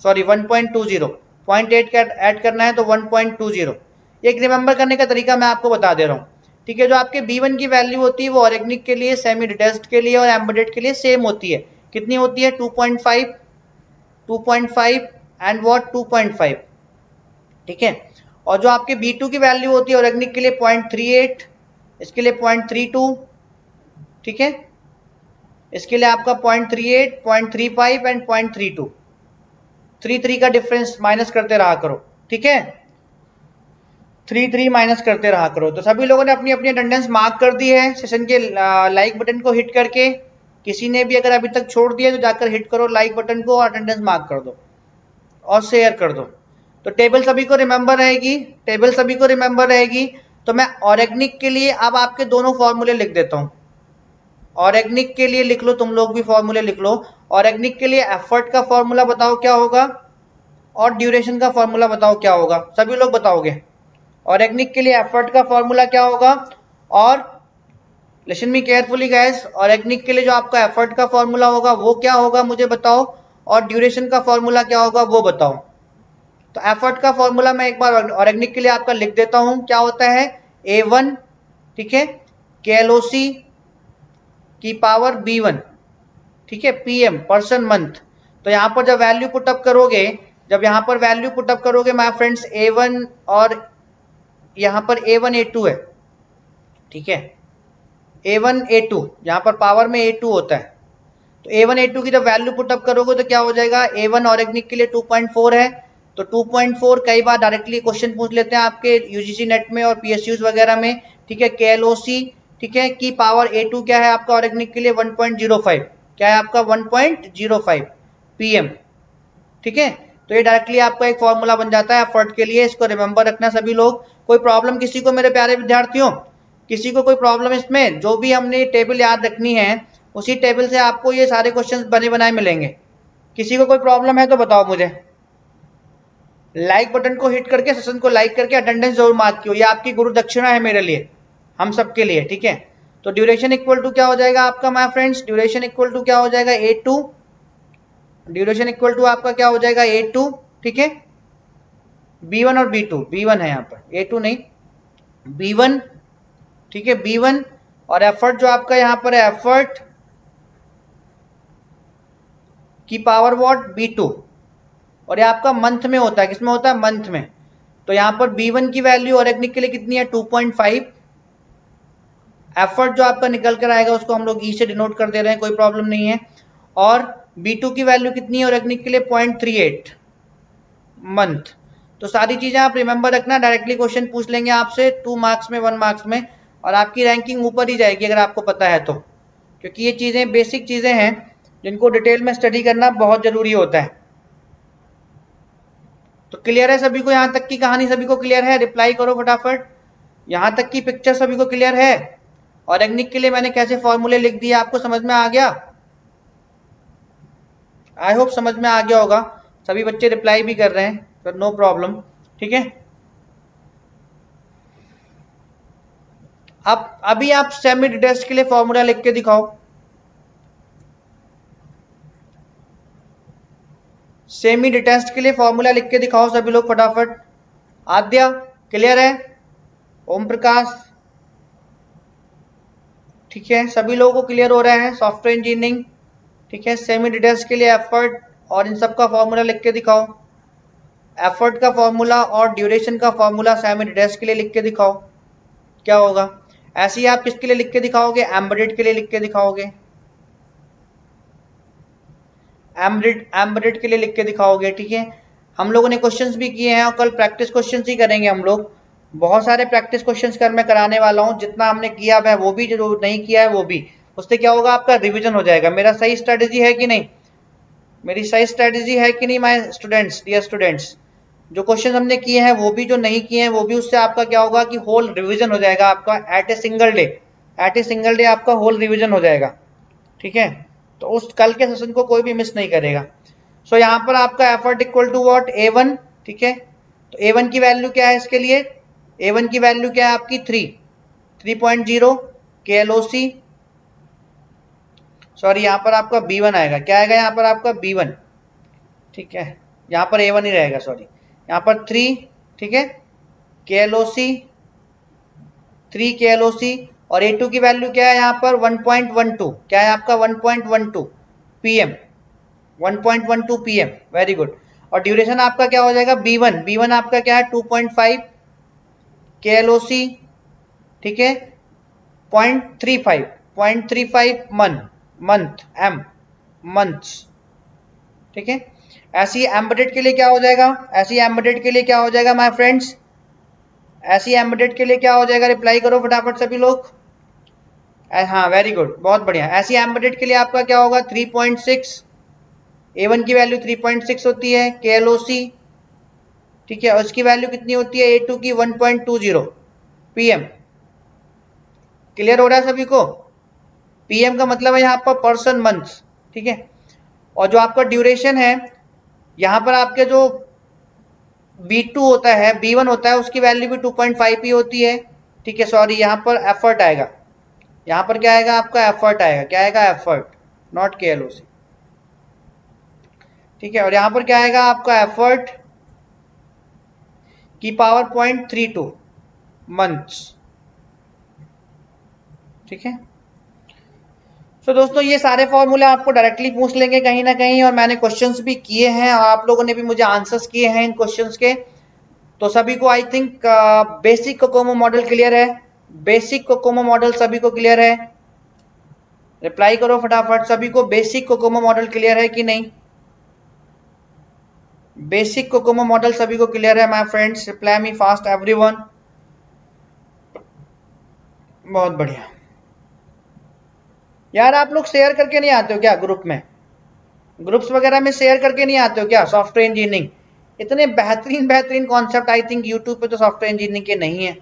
सॉरी 1.20, 0.8 ऐड करना है तो 1.20। एक रिमेंबर करने का तरीका मैं आपको बता दे रहा हूँ, ठीक है। जो आपके B1 की वैल्यू होती है वो ऑर्गेनिक के लिए, सेमी डिटेस्ट के लिए और एम्बेडेड के लिए सेम होती है, कितनी होती है, 2.5, 2.5 एंड व्हाट 2.5, ठीक है। और जो आपके B2 की वैल्यू होती है ऑर्गेनिक के लिए 0.38, इसके लिए 0.32, ठीक है, इसके लिए आपका 0.38, 0.35 एंड 0.32, 3 का डिफरेंस माइनस करते रहा करो, ठीक है, 3 माइनस करते रहा करो। तो सभी लोगों ने अपनी अपनी अटेंडेंस मार्क कर दी है सेशन के लाइक बटन को हिट करके, किसी ने भी अगर अभी तक छोड़ दिया तो जाकर हिट करो लाइक बटन को, अटेंडेंस मार्क कर दो और शेयर कर दो। तो टेबल सभी को रिमेंबर रहेगी, टेबल सभी को रिमेंबर रहेगी। तो मैं ऑर्गेनिक के लिए अब आपके दोनों फॉर्मूले लिख देता हूं, ऑर्गेनिक के लिए लिख लो, तुम लोग भी फॉर्मूले लिख लो। ऑर्गेनिक के लिए एफर्ट का फॉर्मूला बताओ क्या होगा, और ड्यूरेशन का फॉर्मूला बताओ क्या होगा, सभी लोग बताओगे। ऑर्गेनिक के लिए एफर्ट का फॉर्मूला क्या होगा, और listen me carefully guys, organic के लिए जो आपका एफर्ट का फॉर्मूला होगा वो क्या होगा मुझे बताओ, और ड्यूरेशन का फॉर्मूला क्या होगा वो बताओ। तो एफर्ट का फॉर्मूला मैं एक बार ऑर्गेनिक के लिए आपका लिख देता हूं, क्या होता है, A1, ठीक है, KLOC की पावर B1, ठीक है, PM पर्सन मंथ। तो यहां पर जब वैल्यू पुटअप करोगे, जब यहां पर वैल्यू पुटअप करोगे माय फ्रेंड्स, A1 और यहां पर A1 A2 है, ठीक है, A1 A2, यहां पर पावर में A2 होता है। तो A1 A2 की जब वैल्यू पुटअप करोगे तो क्या हो जाएगा, A1 ऑर्गेनिक के लिए 2.4 है, तो 2.4 कई बार डायरेक्टली क्वेश्चन पूछ लेते हैं आपके UGC नेट में और PSUs वगैरह में, ठीक है। KLOC, ठीक है, की पावर A2 क्या है आपका ऑर्गेनिक के लिए 1.05, क्या है आपका 1.05 PM, ठीक है। तो ये डायरेक्टली आपका एक फॉर्मूला बन जाता है एफर्ट के लिए, इसको रिमेंबर रखना सभी लोग। कोई प्रॉब्लम किसी को मेरे प्यारे विद्यार्थियों, किसी को कोई प्रॉब्लम इसमें, जो भी हमने टेबल याद रखनी है उसी टेबल से आपको ये सारे क्वेश्चंस बने बनाए मिलेंगे। किसी को कोई प्रॉब्लम है तो बताओ मुझे, लाइक बटन को हिट करके, सेशन को लाइक करके अटेंडेंस जरूर मार्क किया, ये आपकी गुरु दक्षिणा है मेरे लिए, हम सबके लिए, ठीक है। तो ड्यूरेशन इक्वल टू क्या हो जाएगा आपका my friends, duration equal to क्या हो जाएगा, A2, ड्यूरेशन इक्वल टू आपका क्या हो जाएगा A2, ठीक है। B1 और B2, B1 है यहाँ पर, A2 नहीं, B1, ठीक है, B1, और एफर्ट जो आपका यहाँ पर है एफर्ट की पावर वॉट B2, और ये आपका मंथ में होता है, किसमें होता है, मंथ में। तो यहाँ पर B1 की वैल्यू ऑर्गेनिक के लिए कितनी है, 2.5, एफर्ट जो आपका निकल कर आएगा उसको हम लोग E से डिनोट कर दे रहे हैं, कोई प्रॉब्लम नहीं है। और B2 की वैल्यू कितनी है ऑर्गेनिक के लिए, 0.38 मंथ। तो सारी चीजें आप रिमेंबर रखना, डायरेक्टली क्वेश्चन पूछ लेंगे आपसे 2 मार्क्स में, 1 मार्क्स में, और आपकी रैंकिंग ऊपर ही जाएगी अगर आपको पता है तो, क्योंकि ये चीजें बेसिक चीजें हैं जिनको डिटेल में स्टडी करना बहुत जरूरी होता है। तो क्लियर है सभी को? यहां तक की कहानी सभी को क्लियर है? रिप्लाई करो फटाफट। यहां तक की पिक्चर सभी को क्लियर है? ऑर्गेनिक के लिए मैंने कैसे फॉर्मूले लिख दिए आपको समझ में आ गया? आई होप समझ में आ गया होगा। सभी बच्चे रिप्लाई भी कर रहे हैं, तो नो प्रॉब्लम। ठीक है, अब अभी आप सेमी डिटेस्ट के लिए फॉर्मूला लिख के दिखाओ। सेमी डिटेस्ट के लिए फॉर्मूला लिख के दिखाओ सभी लोग फटाफट। आद्या क्लियर है? ओम प्रकाश, ठीक है, सभी लोगों को क्लियर हो रहा है? सॉफ्टवेयर इंजीनियरिंग, ठीक है, सेमी डिटेस्ट के लिए एफर्ट और इन सब का फॉर्मूला लिख के दिखाओ। एफर्ट का फॉर्मूला और ड्यूरेशन का फॉर्मूला सेमी डिटेस्ट के लिए लिख के दिखाओ, क्या होगा? ऐसे ही आप किसके लिए लिख के दिखाओगे? एम्बेडेड के लिए लिख के दिखाओगे। एम्बेडेड के लिए लिख के दिखाओगे, ठीक है। हम लोगों ने क्वेश्चंस भी किए हैं और कल प्रैक्टिस क्वेश्चंस ही करेंगे हम लोग। बहुत सारे प्रैक्टिस क्वेश्चंस कर मैं कराने वाला हूँ, जितना हमने किया है वो भी, जो नहीं किया है वो भी। उससे क्या होगा? आपका रिवीजन हो जाएगा। मेरा सही स्ट्रेटेजी है कि नहीं? मेरी सही स्ट्रेटेजी है कि नहीं माय स्टूडेंट्स, डियर स्टूडेंट्स? जो क्वेश्चन हमने किए हैं वो भी, जो नहीं किए हैं वो भी, उससे आपका क्या होगा कि होल रिवीजन हो जाएगा आपका at a single day. At a single day आपका होल रिवीजन हो जाएगा, ठीक है। तो उस कल के सेशन को कोई भी मिस नहीं करेगा। सो यहाँ पर आपका effort equal to what? A1, ठीक है। तो A1 की वैल्यू क्या है इसके लिए? A1 की वैल्यू क्या है आपकी? 3.0 KLOC। सॉरी, यहाँ पर आपका B1 आएगा। क्या आएगा यहाँ पर आपका? B1, ठीक है। यहाँ पर A1 ही रहेगा, सॉरी। यहाँ पर 3, ठीक है, KLOC, 3 KLOC। और A2 की वैल्यू क्या है यहाँ पर? 1.12। क्या है आपका? 1.12 PM, 1.12 PM, वेरी गुड। और ड्यूरेशन आपका क्या हो जाएगा? B1 आपका क्या है? 2.5 KLOC, ठीक है, 0.35 मंथ्स, ठीक है। ऐसी एम्बेडेड के लिए क्या हो जाएगा? ऐसी एम्बेडेड के लिए क्या हो जाएगा माय फ्रेंड्स? ऐसी एम्बेडेड के लिए क्या हो जाएगा? रिप्लाई करो फटाफट सभी लोग। हाँ, वेरी गुड, बहुत बढ़िया। ऐसी एम्बेडेड के लिए आपका क्या होगा? 3.6। A1 की वैल्यू 3.6 होती है KLOC, ठीक है। और इसकी वैल्यू कितनी होती है? A2 की 1.20 PM। क्लियर हो रहा है सभी को? PM का मतलब है यहाँ पर पर्सन मंथ्स, ठीक है। और जो आपका ड्यूरेशन है, यहाँ पर आपके जो B2 होता है, B1 होता है, उसकी वैल्यू भी 2.5 ही होती है, ठीक है। सॉरी, यहाँ पर एफर्ट आएगा। यहाँ पर क्या आएगा आपका? एफर्ट आएगा। क्या आएगा? एफर्ट, नॉट KLOC, ठीक है। और यहाँ पर क्या आएगा आपका? एफर्ट की पावर 0.32 मंथ्स, ठीक है। तो दोस्तों ये सारे फॉर्मूले आपको डायरेक्टली पूछ लेंगे कहीं ना कहीं, और मैंने क्वेश्चंस भी किए हैं और आप लोगों ने भी मुझे आंसर्स किए हैं इन क्वेश्चंस के। तो सभी को I think basic COCOMO model clear है? बेसिक कोकोमो मॉडल सभी को क्लियर है? रिप्लाई करो फटाफट सभी को। बेसिक कोकोमो मॉडल क्लियर है कि नहीं? बेसिक कोकोमो मॉडल सभी को क्लियर है my friends? Reply me fast everyone. बहुत बढ़िया। यार आप लोग शेयर करके नहीं आते हो क्या ग्रुप में? ग्रुप्स वगैरह में शेयर करके नहीं आते हो क्या? सॉफ्टवेयर इंजीनियरिंग इतने बेहतरीन बेहतरीन कॉन्सेप्ट आई थिंक यूट्यूब पे तो सॉफ्टवेयर इंजीनियरिंग के नहीं है,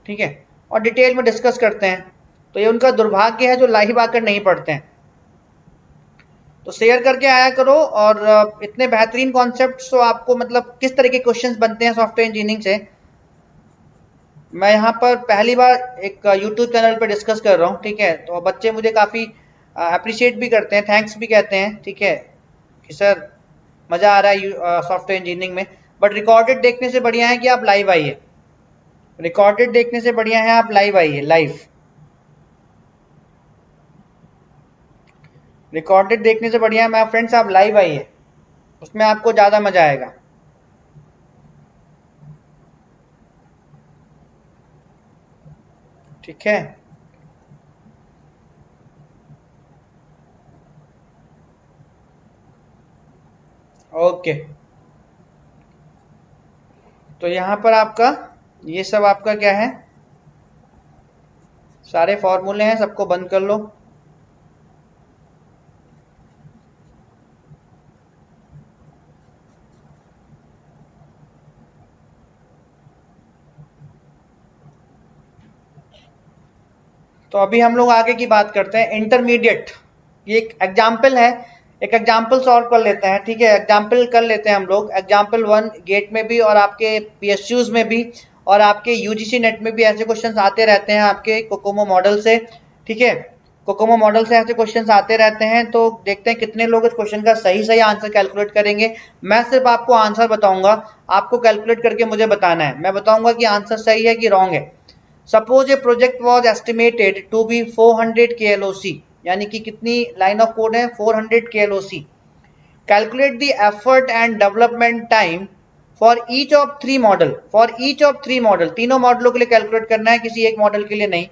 ठीक है। और डिटेल में डिस्कस करते हैं, तो ये उनका दुर्भाग्य है जो लाइव आकर नहीं पढ़ते हैं। तो शेयर करके आया करो। और इतने बेहतरीन कॉन्सेप्ट तो आपको मतलब किस तरह के क्वेश्चंस बनते हैं सॉफ्टवेयर इंजीनियरिंग से, मैं यहाँ पर पहली बार एक यूट्यूब चैनल पर डिस्कस कर रहा हूँ, ठीक है। तो बच्चे मुझे काफ़ी अप्रिशिएट भी करते हैं, थैंक्स भी कहते हैं, ठीक है, कि सर मज़ा आ रहा है सॉफ्टवेयर इंजीनियरिंग में। बट रिकॉर्डेड देखने से बढ़िया है कि आप लाइव आइए। रिकॉर्डेड देखने से बढ़िया है आप लाइव आइए, लाइव। रिकॉर्डेड देखने से बढ़िया है मेरे फ्रेंड्स आप लाइव आइए, उसमें आपको ज़्यादा मज़ा आएगा। ठीक है, ओके। तो यहाँ पर आपका ये सब आपका क्या है? सारे फॉर्मूले हैं, सबको बंद कर लो। तो अभी हम लोग आगे की बात करते हैं इंटरमीडिएट। ये एक एग्जाम्पल है, एक एग्जाम्पल सॉल्व कर लेते हैं, ठीक है। एग्जाम्पल कर लेते हैं हम लोग, एग्जाम्पल 1 गेट में भी और आपके PSUs में भी और आपके UGC नेट में भी ऐसे क्वेश्चंस आते रहते हैं आपके कोकोमो मॉडल से, ठीक है। कोकोमो मॉडल से ऐसे क्वेश्चंस आते रहते हैं, तो देखते हैं कितने लोग इस क्वेश्चन का सही आंसर कैलकुलेट करेंगे। मैं सिर्फ आपको आंसर बताऊंगा, आपको कैलकुलेट करके मुझे बताना है। मैं बताऊंगा कि आंसर सही है कि रॉन्ग है। Suppose a project was estimated to be 400 KLOC, यानी कि कितनी लाइन ऑफ कोड है, 400 KLOC। Calculate the effort and development time for each of 3 model, for each of 3 model, तीनों मॉडलों के लिए कैलकुलेट करना है, किसी एक मॉडल के लिए नहीं।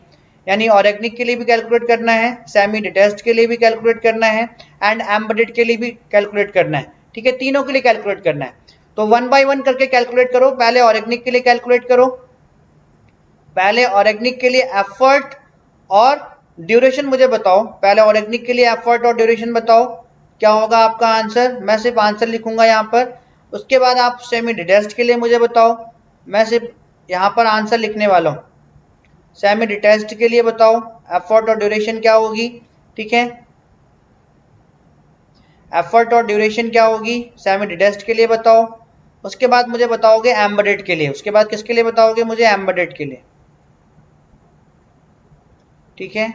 यानी ऑर्गेनिक के लिए भी कैलकुलेट करना है, सेमी डिटैच्ड के लिए भी कैलकुलेट करना है एंड एम्बेडेड के लिए भी कैलकुलेट करना है, ठीक है। तीनों के लिए कैलकुलेट करना है। तो 1 बाय 1 करके कैलकुलेट करो। पहले ऑर्गेनिक के लिए कैलकुलेट करो, पहले ऑर्गेनिक के लिए एफर्ट और ड्यूरेशन मुझे बताओ। पहले ऑर्गेनिक के लिए एफर्ट और ड्यूरेशन बताओ, क्या होगा आपका आंसर। मैं सिर्फ आंसर लिखूंगा यहाँ पर। उसके बाद आप सेमी डिटैच्ड के लिए मुझे बताओ, मैं सिर्फ यहाँ पर आंसर लिखने वाला हूँ। सेमी डिटैच्ड के लिए बताओ एफर्ट और ड्यूरेशन क्या होगी, ठीक है। एफर्ट और ड्यूरेशन क्या होगी सेमी डिटैच्ड के लिए बताओ। उसके बाद मुझे बताओगे एम्बेडेड के लिए। उसके बाद किसके लिए बताओगे मुझे, एम्बेडेड के लिए, ठीक है।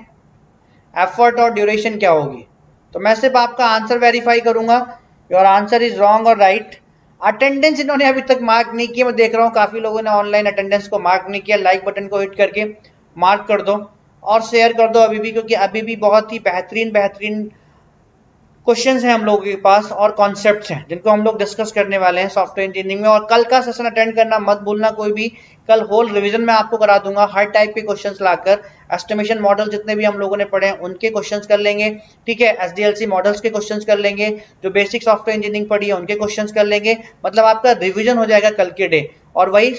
एफर्ट और ड्यूरेशन क्या होगी। तो मैं सिर्फ आपका आंसर वेरीफाई करूंगा, योर आंसर इज रॉन्ग और राइट। अटेंडेंस इन्होंने अभी तक मार्क नहीं किया, मैं देख रहा हूँ काफी लोगों ने ऑनलाइन अटेंडेंस को मार्क नहीं किया। लाइक बटन को हिट करके मार्क कर दो और शेयर कर दो अभी भी, क्योंकि अभी भी बहुत ही बेहतरीन क्वेश्चंस हैं हम लोगों के पास और कॉन्सेप्ट्स हैं जिनको हम लोग डिस्कस करने वाले हैं सॉफ्टवेयर इंजीनियरिंग में। और कल का सेशन अटेंड करना मत भूलना कोई भी। कल होल रिवीजन में आपको करा दूंगा, हर टाइप के क्वेश्चंस लाकर। एस्टिमेशन मॉडल जितने भी हम लोगों ने पढ़े हैं उनके क्वेश्चंस कर लेंगे, ठीक है। SDLC मॉडल्स के क्वेश्चंस कर लेंगे, जो बेसिक सॉफ्टवेयर इंजीनियरिंग पढ़ी है उनके क्वेश्चंस कर लेंगे। मतलब आपका रिविजन हो जाएगा कल के डे। और वही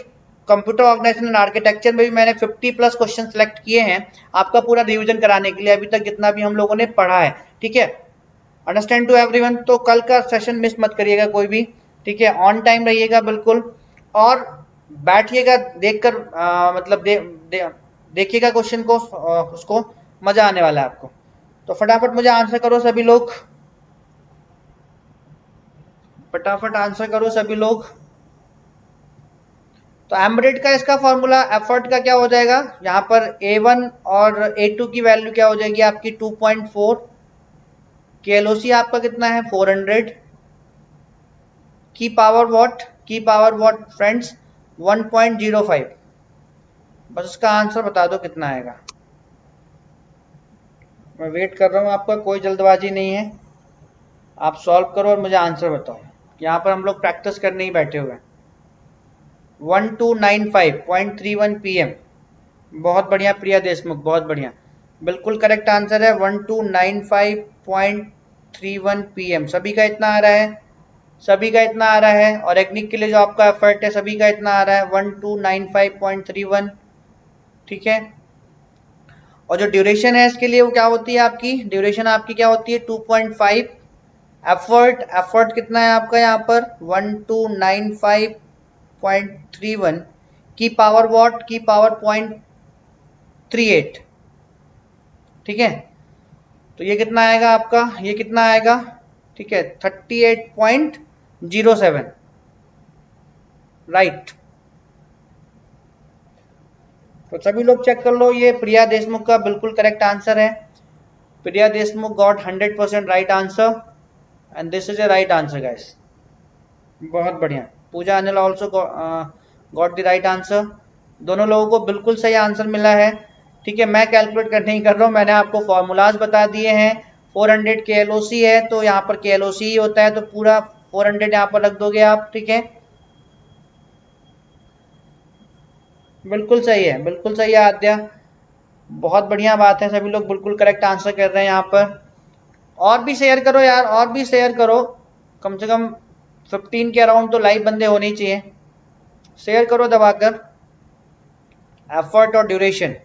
कंप्यूटर ऑर्गेनाइजेशन एंड आर्किटेक्चर में भी मैंने 50+ क्वेश्चन सेलेक्ट किए हैं आपका पूरा रिविजन कराने के लिए, अभी तक जितना भी हम लोगों ने पढ़ा है, ठीक है। Understand to everyone. तो कल का सेशन मिस मत करिएगा कोई भी, ठीक है। ऑन टाइम रहिएगा बिल्कुल और बैठिएगा देखकर, मतलब देखिएगा क्वेश्चन को, उसको मजा आने वाला है आपको। तो फटाफट मुझे आंसर करो सभी लोग, फटाफट आंसर करो सभी लोग। तो एम्बेडेड का इसका फॉर्मूला एफर्ट का क्या हो जाएगा, यहाँ पर A1 और A2 की वैल्यू क्या हो जाएगी आपकी 2.4, KLOC आपका कितना है 400, की पावर वॉट फ्रेंड्स 1.05। बस इसका आंसर बता दो कितना आएगा। मैं वेट कर रहा हूँ आपका, कोई जल्दबाजी नहीं है, आप सॉल्व करो और मुझे आंसर बताओ। यहाँ पर हम लोग प्रैक्टिस करने ही बैठे हुए हैं। 1295.31 PM। बहुत बढ़िया प्रिया देशमुख, बहुत बढ़िया, बिल्कुल करेक्ट आंसर है 1295.31 PM। सभी का इतना आ रहा है, सभी का इतना आ रहा है। और एग्निक के लिए जो आपका एफर्ट है सभी का इतना आ रहा है 1295.31, ठीक है। और जो ड्यूरेशन है इसके लिए वो क्या होती है आपकी, ड्यूरेशन आपकी क्या होती है 2.5। एफर्ट कितना है आपका यहाँ पर 1295.31 की पावर वॉट, की पावर 0.38, ठीक है। तो ये कितना आएगा आपका, ये कितना आएगा, ठीक है 38.07, राइट। तो सभी लोग चेक कर लो, ये प्रिया देशमुख का बिल्कुल करेक्ट आंसर है। Priya Deshmukh got 100% right answer and this is a right answer guys, बहुत बढ़िया। Pooja Anil also got the right answer. दोनों लोगों को बिल्कुल सही आंसर मिला है, ठीक है। मैं कैलकुलेट करने ही कर रहा हूँ, मैंने आपको फॉर्मूलाज बता दिए हैं। 400 KLOC है तो यहाँ पर KLOC ही होता है, तो पूरा 400 यहाँ पर रख दोगे आप, ठीक है। बिल्कुल सही है, बिल्कुल सही है आद्या, बहुत बढ़िया बात है। सभी लोग बिल्कुल करेक्ट आंसर कर रहे हैं यहाँ पर। और भी शेयर करो यार, और भी शेयर करो, कम से कम 15 के अराउंड तो लाइव बंदे होने चाहिए। शेयर करो दबाकर। एफर्ट और ड्यूरेशन,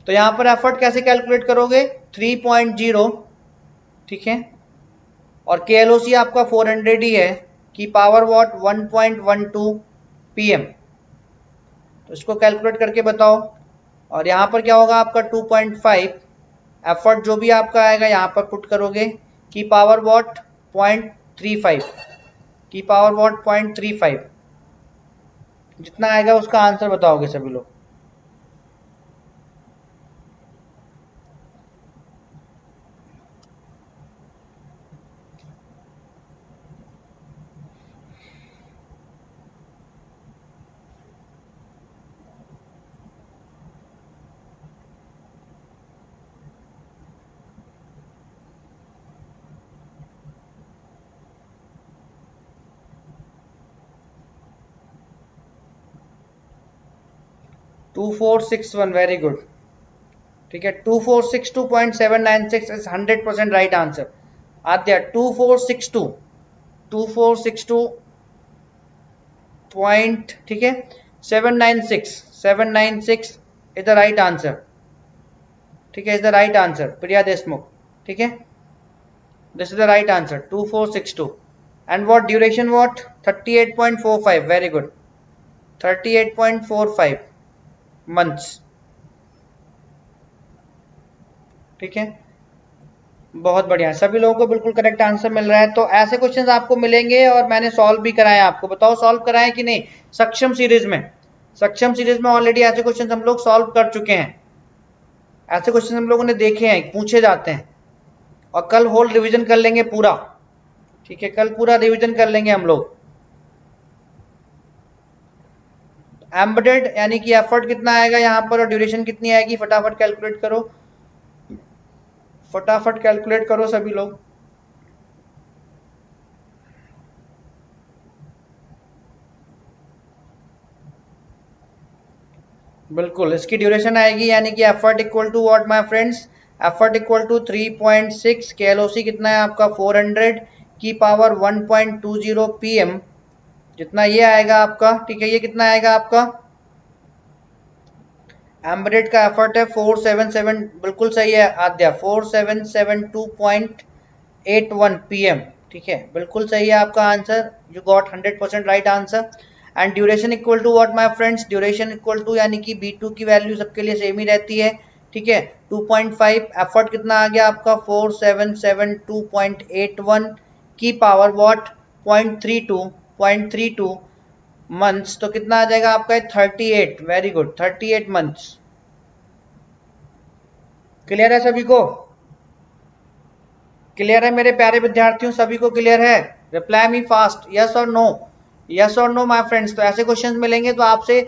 तो यहां पर एफर्ट कैसे कैलकुलेट करोगे 3.0, ठीक है। और KLOC आपका 400 ही है, की पावर वॉट 1.12 PM। तो इसको कैलकुलेट करके बताओ। और यहाँ पर क्या होगा आपका 2.5 एफर्ट जो भी आपका आएगा यहाँ पर पुट करोगे, की पावर वॉट 0.35, की पावर वॉट 0.35, जितना आएगा उसका आंसर बताओगे सभी लोग। Two 461 very good. ठीक है, 2462.796 is 100% right answer. Aadya 2462 point, ठीक है, 796 इज द राइट आंसर। ठीक है, is the right answer Priya Deshmukh. ठीक है, this is the right answer 2462। And what duration what 38.45 very good 38.45 months. ठीक है, बहुत बढ़िया, सभी लोगों को बिल्कुल करेक्ट आंसर मिल रहा है। तो ऐसे क्वेश्चंस आपको मिलेंगे और मैंने सॉल्व भी कराए आपको। बताओ सॉल्व कराए कि नहीं सक्षम सीरीज में? सक्षम सीरीज में ऑलरेडी ऐसे क्वेश्चंस हम लोग सॉल्व कर चुके हैं। ऐसे क्वेश्चंस हम लोगों ने देखे हैं, पूछे जाते हैं। और कल होल रिवीजन कर लेंगे पूरा। ठीक है, कल पूरा रिवीजन कर लेंगे हम लोग। एम्बेडेड यानी कि एफर्ट कितना आएगा यहाँ पर और ड्यूरेशन कितनी आएगी, फटाफट कैलकुलेट करो, फटाफट कैलकुलेट करो सभी लोग। बिल्कुल, इसकी ड्यूरेशन आएगी यानी कि effort equal to what my friends, effort equal to 3.6, KLOC कितना है आपका 400 की पावर 1.20 पीएम, जितना ये आएगा आपका। ठीक है, ये कितना आएगा आपका एम्बेडेड का एफर्ट है 477, बिल्कुल सही है आद्या 4772.81 पीएम। ठीक है, बिल्कुल सही है आपका answer, you got 100% right answer. And duration equal to what my friends, duration equal to यानी कि B2 की वैल्यू सबके लिए सेम ही रहती है। ठीक है, 2.5, एफर्ट कितना आ गया आपका 4772.81 की पावर व्हाट 0.32 मंथ्स, तो कितना आ जाएगा आपका 38, वेरी गुड 38 मंथ्स। क्लियर है सभी को? क्लियर है मेरे प्यारे विद्यार्थियों, सभी को क्लियर है? रिप्लाई मी फास्ट, यस और नो, यस और नो माय फ्रेंड्स। तो ऐसे क्वेश्चंस मिलेंगे तो आपसे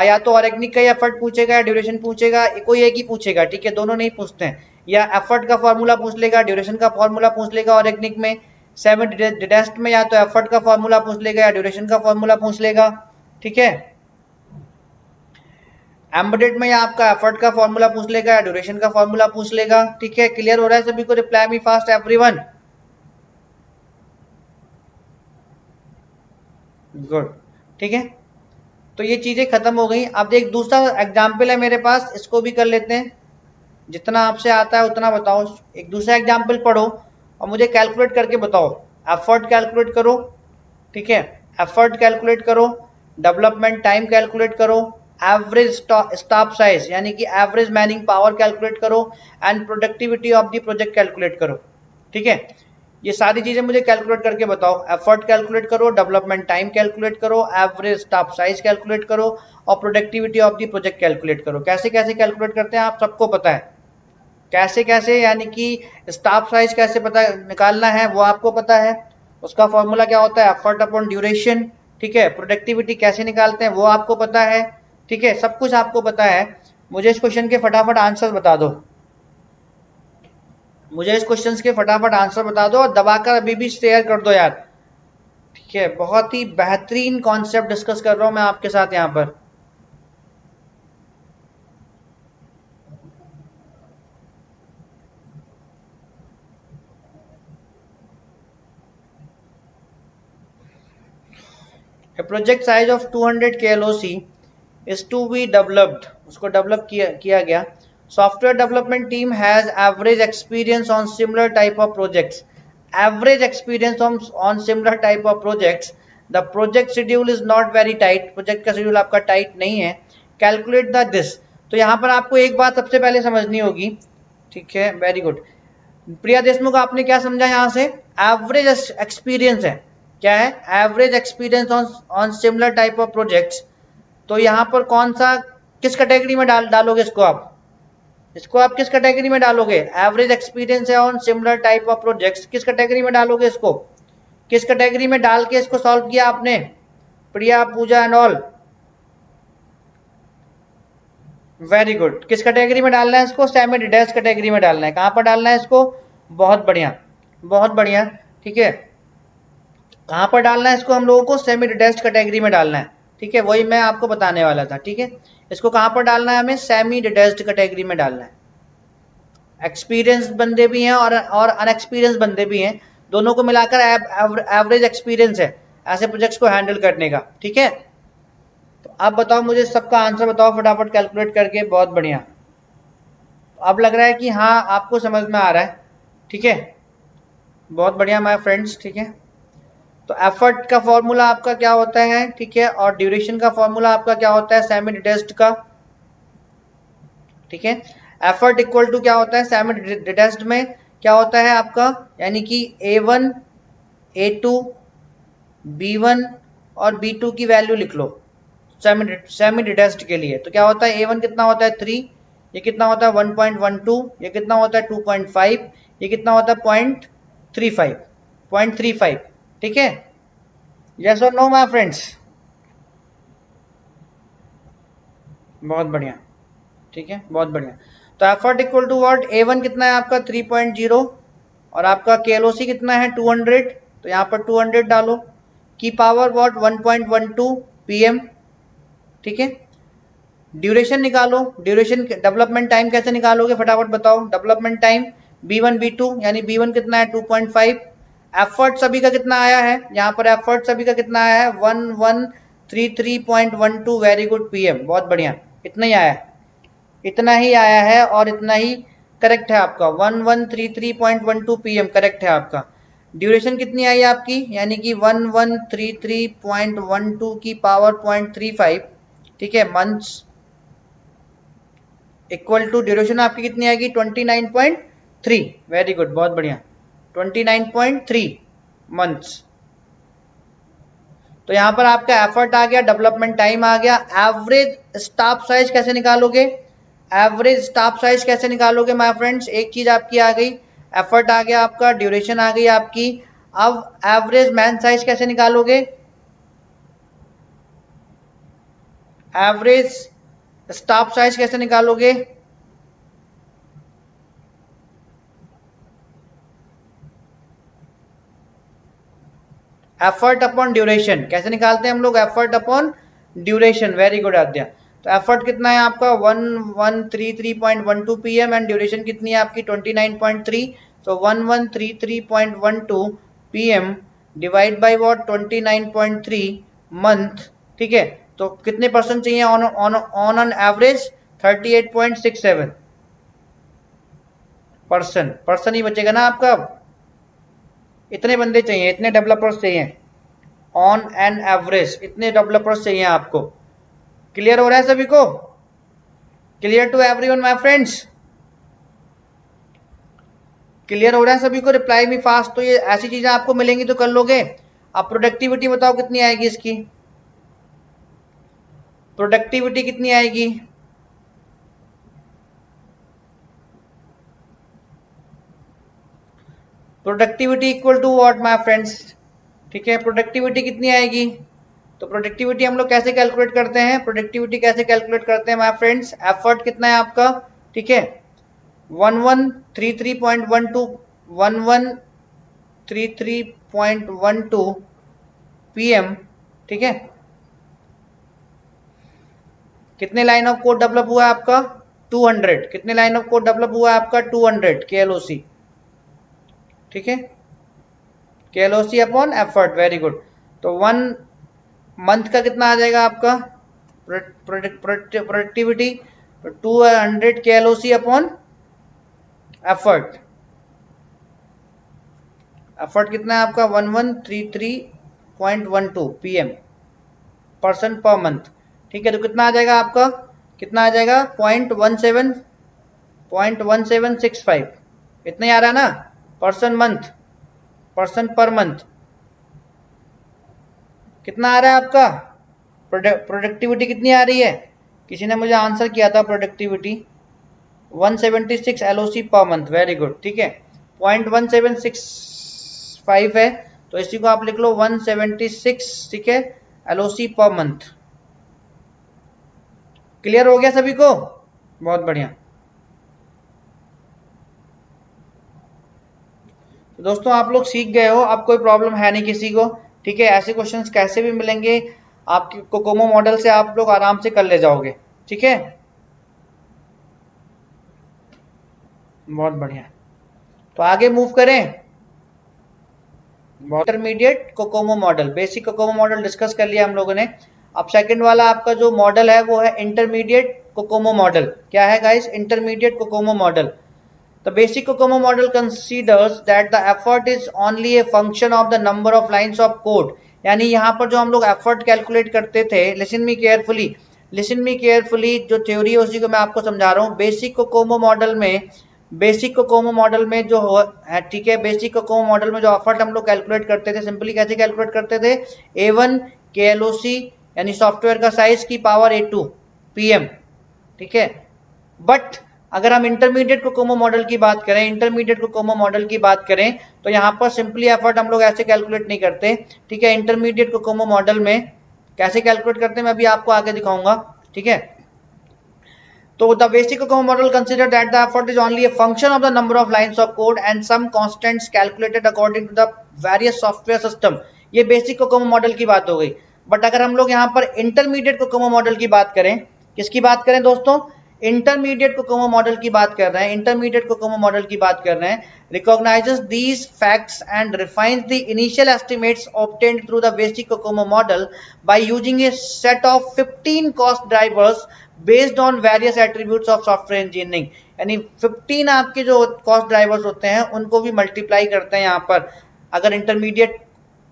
या तो ऑर्गेनिक का एफर्ट पूछेगा या ड्यूरेशन पूछेगा, कोई एक ही पूछेगा। ठीक है, दोनों नहीं पूछते हैं। या एफर्ट का फॉर्मूला पूछ लेगा, ड्यूरेशन का फॉर्मूला पूछ लेगा ऑर्गेनिक में, सेमी डिटेस्ट में या तो एफर्ट का फॉर्मूला पूछ लेगा या ड्यूरेशन का फॉर्मूला पूछ लेगा। ठीक है, एम्बेडेड में या आपका एफर्ट का फॉर्मूला पूछ लेगा या ड्यूरेशन का फॉर्मूला पूछ लेगा। ठीक है, क्लियर हो रहा है सभी को? Reply me fast everyone. Good. ठीक है, तो ये चीजें खत्म हो गई। अब एक दूसरा एग्जाम्पल है मेरे पास, इसको भी कर लेते हैं। जितना आपसे आता है उतना बताओ। एक दूसरा एग्जाम्पल पढ़ो और मुझे कैलकुलेट करके बताओ। एफर्ट कैलकुलेट करो, ठीक है, एफर्ट कैलकुलेट करो, डेवलपमेंट टाइम कैलकुलेट करो, एवरेज स्टाफ साइज यानी कि एवरेज मैनिंग पावर कैलकुलेट करो, and productivity of the project calculate करो। ठीक है, ये सारी चीजें मुझे कैलकुलेट करके बताओ। एफर्ट कैलकुलेट करो, डेवलपमेंट टाइम कैलकुलेट करो, एवरेज स्टाफ साइज कैलकुलेट करो और productivity of the project calculate करो। कैसे कैसे कैलकुलेट करते हैं आप सबको पता है। कैसे कैसे यानी कि स्टाफ साइज कैसे पता निकालना है वो आपको पता है, उसका फॉर्मूला क्या होता है एफर्ट अपॉन ड्यूरेशन। ठीक है, प्रोडक्टिविटी कैसे निकालते हैं वो आपको पता है। ठीक है, सब कुछ आपको पता है। मुझे इस क्वेश्चन के फटाफट आंसर बता दो, मुझे इस क्वेश्चन के फटाफट आंसर बता दो और दबाकर अभी भी शेयर कर दो यार। ठीक है, बहुत ही बेहतरीन कॉन्सेप्ट डिस्कस कर रहा हूं मैं आपके साथ यहाँ पर। A project size of 200 KLOC is to be developed, उसको डेवलप किया गया। Software development team has average experience on similar type of projects, average experience on similar type of projects the project schedule is not very tight, project का schedule आपका tight नहीं है। Calculate the this, तो यहाँ पर आपको एक बात सबसे पहले समझनी होगी, ठीक है, वेरी गुड। प्रिया देशमुख आपने क्या समझा यहाँ से? एवरेज एक्सपीरियंस है, क्या है? Average experience on similar type of projects. तो यहाँ पर कौन सा, किस कैटेगरी में डालोगे इसको आप? इसको आप किस कैटेगरी में डालोगे? एवरेज एक्सपीरियंस है on similar type of projects, किस कैटेगरी में डालोगे इसको? किस कैटेगरी में डाल के इसको सॉल्व किया आपने? प्रिया, पूजा एंड ऑल, वेरी गुड। किस कैटेगरी में डालना है इसको? सेमी डिटैच्ड कैटेगरी में डालना है। कहां पर डालना है इसको? बहुत बढ़िया, बहुत बढ़िया, ठीक है। कहां पर डालना है इसको हम लोगों को? सेमी डिटैच्ड कैटेगरी में डालना है, ठीक है, वही मैं आपको बताने वाला था, ठीक है। इसको कहां पर डालना है हमें? सेमी डिटैच्ड कैटेगरी में डालना है। एक्सपीरियंस बंदे भी हैं और अनएक्सपीरियंस बंदे भी हैं, दोनों को मिलाकर एवरेज एक्सपीरियंस है ऐसे प्रोजेक्ट्स को हैंडल करने का, ठीक है। तो आप बताओ मुझे, सबका आंसर बताओ फटाफट कैलकुलेट करके, बहुत बढ़िया। अब लग रहा है कि हाँ आपको समझ में आ रहा है, ठीक है, बहुत बढ़िया माय फ्रेंड्स, ठीक है। तो एफर्ट का फॉर्मूला आपका क्या होता है, ठीक है, और ड्यूरेशन का फॉर्मूला आपका क्या होता है सेमी डिटैच्ड का, ठीक है। एफर्ट इक्वल टू क्या होता है सेमी डिटैच्ड में, क्या होता है आपका, यानी कि A1, A2, B1 और B2 की वैल्यू लिख लो सेमी डिटैच्ड के लिए। तो क्या होता है A1 कितना होता है 3, ये कितना होता है 1.12, ये कितना होता है 2.5, ये कितना होता है 0.35, ठीक है। यस और नो माय फ्रेंड्स? बहुत बढ़िया, ठीक है, बहुत बढ़िया। तो effort equal to what? A1 कितना है आपका 3.0 और आपका KLOC कितना है 200, तो यहाँ पर 200 डालो, की पावर व्हाट 1.12 PM, ठीक है। ड्यूरेशन निकालो, ड्यूरेशन डेवलपमेंट टाइम कैसे निकालोगे फटाफट बताओ? डेवलपमेंट टाइम B1 B2, यानी B1 कितना है 2.5, एफर्ट सभी का कितना आया है यहाँ पर? एफर्ट सभी का कितना आया है 1133.12, वेरी गुड PM, बहुत बढ़िया, इतना ही आया है, इतना ही आया है और इतना ही करेक्ट है आपका, 1133.12 PM करेक्ट है आपका। ड्यूरेशन कितनी आई आपकी, यानी कि 1133.12 की पावर 0.35, ठीक है, मंथ्स इक्वल टू ड्यूरेशन आपकी कितनी आएगी 29.3, वेरी गुड, बहुत बढ़िया, 29.3 मंथ्स। तो यहां पर आपका एफर्ट आ गया, डेवलपमेंट टाइम आ गया। एवरेज स्टाफ साइज कैसे निकालोगे? एवरेज स्टाफ साइज कैसे निकालोगे माय फ्रेंड्स? एक चीज आपकी आ गई, एफर्ट आ गया आपका, ड्यूरेशन आ गई आपकी। अब एवरेज मैन साइज कैसे निकालोगे? एवरेज स्टाफ साइज कैसे निकालोगे? एफर्ट अपॉन ड्यूरेशन कैसे निकालते हैं हम लोग? Effort upon duration, very good Aadya. तो एफर्ट कितना है आपका 1133.12 PM एंड ड्यूरेशन कितनी है आपकी 29.3, तो 1133.12 PM divide by what 29.3 month, ठीक है। तो कितने परसेंट चाहिए ऑन एन एवरेज? 38.67 परसेंट ही बचेगा ना आपका। इतने बंदे चाहिए, इतने डेवलपर्स चाहिए ऑन एन एवरेज, इतने डेवलपर्स चाहिए आपको। क्लियर हो रहा है सभी को? Clear to everyone my friends? Clear हो रहा है सभी को? रिप्लाई भी फास्ट, तो ये ऐसी चीजें आपको मिलेंगी तो कर लोगे। अब प्रोडक्टिविटी बताओ कितनी आएगी इसकी? प्रोडक्टिविटी कितनी आएगी? Productivity equal to what my friends, ठीक है, प्रोडक्टिविटी कितनी आएगी? तो प्रोडक्टिविटी हम लोग कैसे कैलकुलेट करते हैं? प्रोडक्टिविटी कैसे कैलकुलेट करते हैं माय फ्रेंड्स? एफर्ट कितना है आपका, ठीक है, 1133.12 PM, ठीक है। कितने लाइन ऑफ कोड डेवलप हुआ है आपका? 200। कितने लाइन ऑफ कोड डेवलप हुआ है आपका? 200 KLOC, ठीक है, KLOC upon effort, very good. तो 1 मंथ का कितना आ जाएगा आपका productivity? 200 KLOC upon effort. Effort कितना है आपका 1133 0.12 PM पर्सन पर मंथ। ठीक है, तो कितना आ जाएगा आपका, कितना आ जाएगा 0.1765, इतना ही आ रहा है ना, person month, person per month कितना आ रहा है आपका, प्रोडक्टिविटी कितनी आ रही है, किसी ने मुझे आंसर किया था productivity 176 LOC per month, very good. ठीक है, 0.1765 है, तो इसी को आप लिख लो 176, ठीक है, LOC पर मंथ। क्लियर हो गया सभी को, बहुत बढ़िया। तो दोस्तों आप लोग सीख गए हो, अब कोई प्रॉब्लम है नहीं किसी को। ठीक है, ऐसे क्वेश्चंस कैसे भी मिलेंगे आपके कोकोमो मॉडल से, आप लोग आराम से कर ले जाओगे। ठीक है, बहुत बढ़िया। तो आगे मूव करें, intermediate COCOMO model, basic COCOMO model discuss कर लिया हम लोगों ने। अब सेकंड वाला आपका जो मॉडल है वो है इंटरमीडिएट कोकोमो मॉडल। क्या है guys, intermediate COCOMO model. The basic COCOMO model considers that the effort is only a function of the number of lines of code। यानी यहाँ पर जो हम लोग एफर्ट कैलकुलेट करते थे, listen me carefully, listen me carefully, जो theory है उसी को मैं आपको समझा रहा हूँ। बेसिक कोकोमो मॉडल में, बेसिक कोकोमो मॉडल में जो है, ठीक है, बेसिक कोकोमो मॉडल में जो एफर्ट हम लोग कैलकुलेट करते थे, सिंपली कैसे कैलकुलेट करते थे, A1 KLOC यानी सॉफ्टवेयर का साइज की पावर A2 PM। ठीक है, बट अगर हम इंटरमीडिएट कोकोमो मॉडल की बात करें, इंटरमीडिएट कोकोमो मॉडल की बात करें तो यहाँ पर सिंपली एफर्ट हम लोग ऐसे कैलकुलेट नहीं करते। ठीक है, इंटरमीडिएट कोकोमो मॉडल में कैसे कैलकुलेट करते हैं मैं अभी आपको आगे दिखाऊंगा। ठीक है, तो the basic COCOMO model consider that the effort is only a function of the number of lines of code and some constants calculated according to the various software system. ये बेसिक कोकोमो मॉडल की बात हो गई। But अगर हम लोग यहाँ पर इंटरमीडिएट कोकोमो मॉडल की बात करें, किसकी बात करें दोस्तों, इंटरमीडिएट कोकोमो मॉडल की बात कर रहे हैं, इंटरमीडिएट कोकोमो मॉडल की बात कर रहे हैं, recognizes these facts and refines the initial estimates obtained through the basic COCOMO model by using a set of 15 cost drivers based on various attributes of software engineering. यानी 15 आपके जो cost drivers होते हैं उनको भी मल्टीप्लाई करते हैं यहाँ पर, अगर इंटरमीडिएट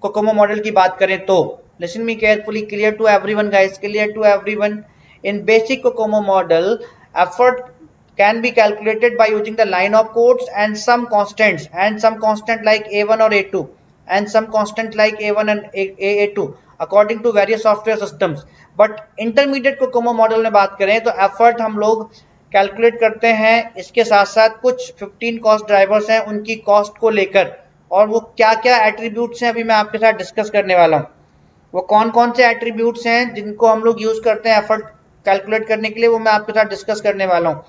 कोकोमो मॉडल की बात करें तो। Listen me carefully, clear to everyone guys, clear to everyone. In basic COCOMO model, effort can be calculated by using the line of codes and some constant like A1 or A2 and some constant like A1 and A2 according to various software systems। But intermediate COCOMO model में बात करें तो effort हम लोग calculate करते हैं इसके साथ साथ कुछ 15 कॉस्ट ड्राइवर्स हैं उनकी कॉस्ट को लेकर, और वो क्या क्या एट्रीब्यूट्स हैं अभी मैं आपके साथ डिस्कस करने वाला हूँ। वो कौन कौन से एट्रीब्यूट्स हैं जिनको हम लोग यूज करते हैं एफर्ट कैलकुलेट करने के लिए, वो मैं आपके साथ डिस्कस करने वाला हूं।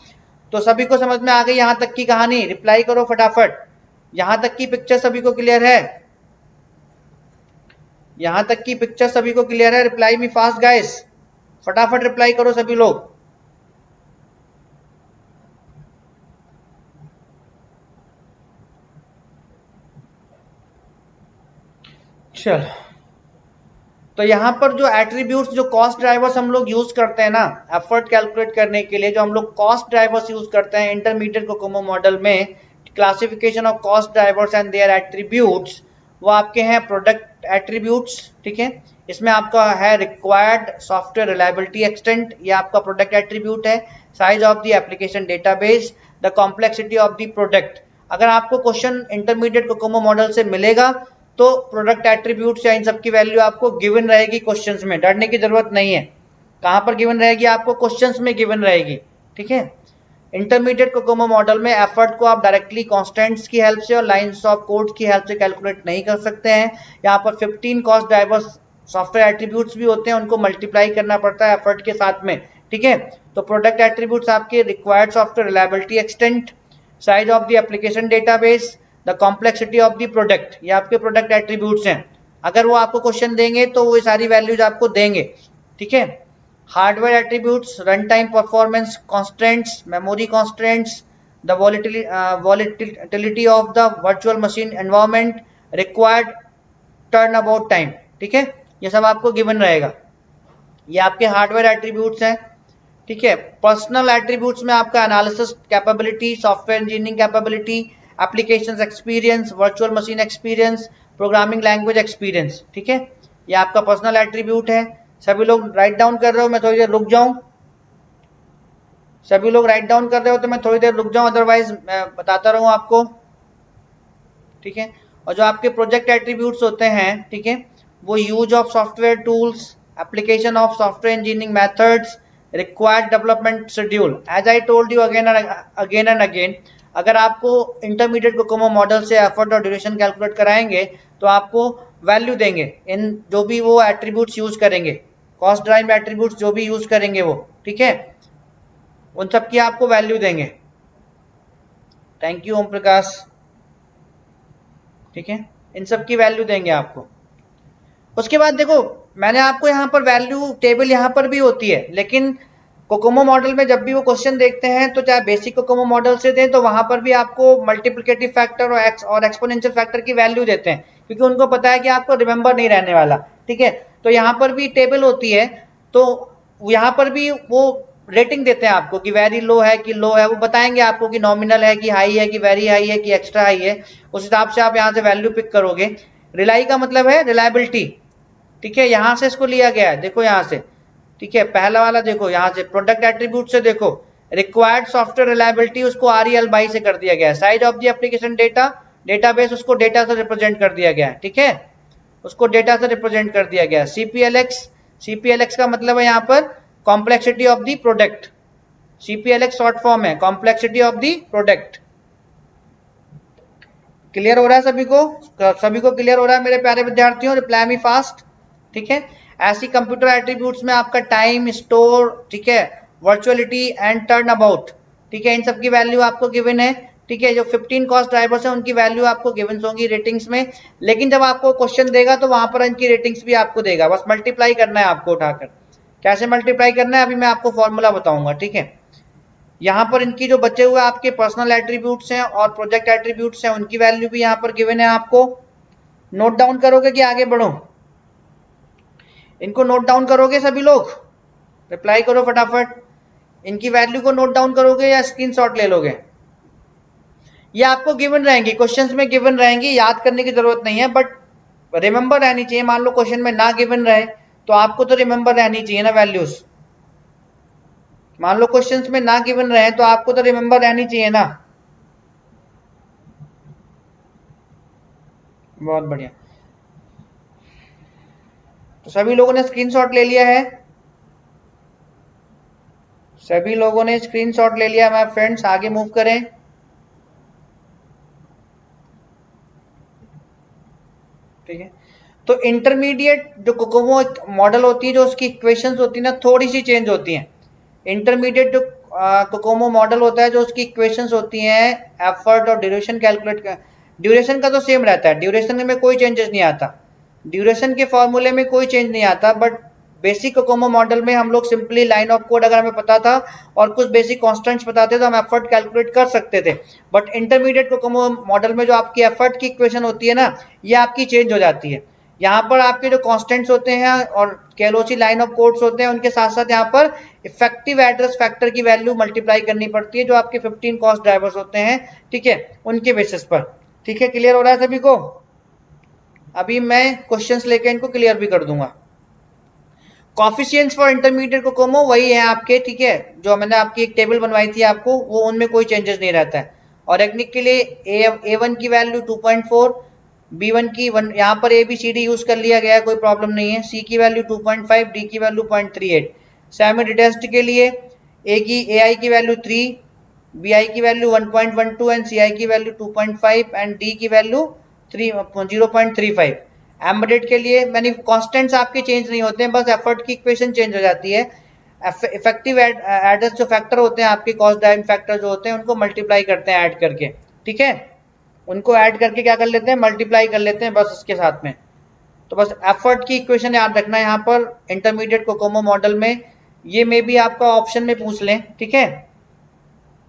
तो सभी को समझ में आ गई यहां तक की कहानी, रिप्लाई करो फटाफट। यहां तक की पिक्चर सभी को क्लियर है, यहां तक की पिक्चर सभी को क्लियर है, रिप्लाई मी फास्ट गाइस, फटाफट रिप्लाई करो सभी लोग। चलो, तो यहाँ पर जो एट्रीब्यूट्स, जो कॉस्ट ड्राइवर्स हम लोग यूज करते हैं ना एफर्ट कैलकुलेट करने के लिए, जो हम लोग कॉस्ट ड्राइवर्स यूज करते हैं इंटरमीडिएट कोकोमो मॉडल में, classification of cost drivers and their attributes, वो आपके हैं प्रोडक्ट एट्रीब्यूट्स। ठीक है, इसमें आपका है रिक्वायर्ड सॉफ्टवेयर रिलायबिलिटी एक्सटेंट, ये आपका प्रोडक्ट एट्रीब्यूट है। Size of the application database, the complexity of the product. अगर आपको क्वेश्चन इंटरमीडिएट कोकोमो मॉडल से मिलेगा तो प्रोडक्ट एट्रीब्यूट्स या इन सब की वैल्यू आपको गिवन रहेगी क्वेश्चंस में, डरने की जरूरत नहीं है। कहां पर गिवन रहेगी, आपको क्वेश्चंस में गिवन रहेगी। ठीक है, इंटरमीडिएट कोकोमो मॉडल में एफर्ट को आप डायरेक्टली कांस्टेंट्स की हेल्प से और लाइंस ऑफ कोड की हेल्प से कैलकुलेट नहीं कर सकते हैं। यहाँ पर 15 कॉस्ट ड्राइवर्स सॉफ्टवेयर एट्रीब्यूट्स भी होते हैं, उनको मल्टीप्लाई करना पड़ता है एफर्ट के साथ में। ठीक है, तो प्रोडक्ट एट्रीब्यूट्स आपके required software reliability extent, size of the application database, the complexity of the product, ये आपके प्रोडक्ट एट्रीब्यूट्स हैं। अगर वो आपको क्वेश्चन देंगे तो वो सारी वैल्यूज आपको देंगे। ठीक है, hardware attributes, run time performance constants, memory constants, the volatility of the virtual machine environment, required turn about time. ठीक है, ये सब आपको गिवन रहेगा, ये आपके हार्डवेयर एट्रीब्यूट्स हैं। ठीक है, पर्सनल एट्रीब्यूट्स में आपका analysis capability, software engineering capability, applications experience, virtual machine experience, programming language experience. ठीक है, ये आपका पर्सनल एट्रीब्यूट है। सभी लोग राइट डाउन कर रहे हो, मैं थोड़ी देर रुक जाऊं? सभी लोग राइट डाउन कर रहे हो तो मैं थोड़ी देर रुक जाऊं, अदरवाइज मैं बताता रहूं आपको, ठीक है। और जो आपके प्रोजेक्ट एट्रीब्यूट्स होते हैं, ठीक है, वो use of software tools, application of software engineering methods, required development schedule. As I told you again and again, अगर आपको इंटरमीडिएट कोकोमो मॉडल से एफर्ट और ड्यूरेशन कैलकुलेट कराएंगे तो आपको वैल्यू देंगे इन जो भी वो एट्रीब्यूट्स यूज करेंगे, कॉस्ट ड्राइव एट्रीब्यूट्स जो भी यूज करेंगे वो, ठीक है, उन सब की आपको वैल्यू देंगे। थैंक यू ओम प्रकाश, ठीक है, इन सब की वैल्यू देंगे आपको। उसके बाद देखो, मैंने आपको यहाँ पर वैल्यू टेबल यहाँ पर भी होती है, लेकिन कोकोमो मॉडल में जब भी वो क्वेश्चन देखते हैं तो चाहे बेसिक कोकोमो मॉडल से दें तो वहां पर भी आपको मल्टीप्लिकेटिव फैक्टर और एक्सपोनेंशियल फैक्टर की वैल्यू देते हैं, क्योंकि उनको पता है कि आपको रिमेंबर नहीं रहने वाला, ठीक है। तो यहाँ पर भी टेबल होती है, तो यहाँ पर भी वो रेटिंग देते हैं आपको कि वेरी लो है कि लो है, वो बताएंगे आपको कि नॉमिनल है कि हाई है कि वेरी हाई है कि एक्स्ट्रा हाई है, उस हिसाब से आप यहाँ से वैल्यू पिक करोगे। रिलाई का मतलब है रिलायबिलिटी, ठीक है, यहाँ से इसको लिया गया है, देखो यहाँ से, ठीक है, पहला वाला देखो यहाँ से प्रोडक्ट एट्रीब्यूट से देखो, रिक्वायर्ड सॉफ्टवेयर रिलायबिलिटी उसको REL बाई से कर दिया गया है, size of the application data, database उसको डेटा से रिप्रेजेंट कर दिया गया है, ठीक है, उसको डेटा से रिप्रेजेंट कर दिया गया है। CPLX का मतलब है यहाँ पर complexity of the product, CPLX short form है complexity of the product. Clear हो रहा है सभी को? सभी को क्लियर हो रहा है मेरे प्यारे विद्यार्थियों? रिप्लाई मी फास्ट, ठीक है। ऐसी कंप्यूटर एट्रीब्यूट्स में आपका टाइम, स्टोर, ठीक है, वर्चुअलिटी एंड टर्न अबाउट, ठीक है, इन सब की वैल्यू आपको गिवन है, ठीक है। जो 15 कॉस्ट ड्राइवर्स हैं उनकी वैल्यू आपको गिवन होंगी रेटिंग्स में, लेकिन जब आपको क्वेश्चन देगा तो वहां पर इनकी रेटिंग्स भी आपको देगा, बस मल्टीप्लाई करना है आपको उठाकर। कैसे मल्टीप्लाई करना है अभी मैं आपको फॉर्मूला बताऊंगा, ठीक है। यहाँ पर इनकी जो बचे हुए आपके पर्सनल एट्रीब्यूट्स हैं और प्रोजेक्ट एट्रीब्यूट्स हैं उनकी वैल्यू भी यहाँ पर गिवन है आपको। नोट डाउन करोगे कि आगे बढ़ो? इनको नोट डाउन करोगे सभी लोग? रिप्लाई करो फटाफट। इनकी वैल्यू को नोट डाउन करोगे या स्क्रीनशॉट ले लोगे? ये आपको गिवन रहेंगी, क्वेश्चंस में गिवन रहेंगी, याद करने की जरूरत नहीं है, बट रिमेंबर रहनी चाहिए। मान लो क्वेश्चन में ना गिवन रहे तो आपको तो रिमेंबर रहनी चाहिए ना वैल्यूज। मान लो क्वेश्चंस में ना गिवन रहे तो आपको तो रिमेंबर रहनी चाहिए ना। बहुत बढ़िया, तो सभी लोगों ने स्क्रीनशॉट ले लिया है? सभी लोगों ने स्क्रीनशॉट ले लिया? हमारे फ्रेंड्स आगे मूव करें। ठीक है, तो इंटरमीडिएट जो कोकोमो मॉडल होती है, जो उसकी इक्वेशंस होती है ना, थोड़ी सी चेंज होती हैं। इंटरमीडिएट जो कोकोमो मॉडल होता है, जो उसकी इक्वेशंस होती हैं एफर्ट और ड्यूरेशन कैलकुलेट कर, ड्यूरेशन का तो सेम रहता है, ड्यूरेशन में कोई चेंजेस नहीं आता, ड्यूरेशन के फॉर्मूले में कोई चेंज नहीं आता, बट बेसिक कोकोमो मॉडल में हम लोग सिंपली लाइन ऑफ कोड अगर हमें पता था और कुछ बेसिक कॉन्स्टेंट्स पता थे तो हम एफर्ट कैलकुलेट कर सकते थे। बट इंटरमीडिएट कोकोमो मॉडल में जो आपकी एफर्ट की इक्वेशन होती है ना, ये आपकी चेंज हो जाती है। यहाँ पर आपके जो कॉन्स्टेंट्स होते हैं और कैलोची लाइन ऑफ कोड्स होते हैं, उनके साथ साथ यहाँ पर इफेक्टिव एड्रेस फैक्टर की वैल्यू मल्टीप्लाई करनी पड़ती है, जो आपके 15 कॉस्ट ड्राइवर्स होते हैं, ठीक है, उनके बेसिस पर। ठीक है, क्लियर हो रहा है सभी को? अभी मैं क्वेश्चंस लेके इनको क्लियर भी कर दूंगा। कॉफिशियंट्स फॉर इंटरमीडिएट कोकोमो वही है आपके, ठीक है, जो मैंने आपकी एक टेबल बनवाई थी आपको, वो उनमें कोई चेंजेस नहीं रहता है। और एग्निक के लिए A1 की वैल्यू 2.4, B1 की यहाँ पर ABCD यूज कर लिया गया है, कोई प्रॉब्लम नहीं है। C की वैल्यू 2.5, D की वैल्यू 0.38। सेमी डिटेस्ट के लिए AI की वैल्यू 3, BI की वैल्यू 1.12 एंड CI की वैल्यू 2.5 एंड D की वैल्यू 0.35। एम्बेडेड के लिए मैंने कॉन्स्टेंट्स आपके चेंज नहीं होते हैं, बस एफर्ट की इक्वेशन चेंज हो जाती है। इफेक्टिव एड्रेस जो फैक्टर होते हैं आपके, कॉस्ट ड्राइविंग फैक्टर जो होते हैं, उनको मल्टीप्लाई करते हैं ऐड करके, ठीक है, उनको ऐड करके क्या कर लेते हैं, मल्टीप्लाई कर लेते हैं बस इसके साथ में। तो बस एफर्ट की इक्वेशन याद रखना है यहाँ पर इंटरमीडिएट कोकोमो मॉडल में। ये में भी आपका ऑप्शन में पूछ लें, ठीक है,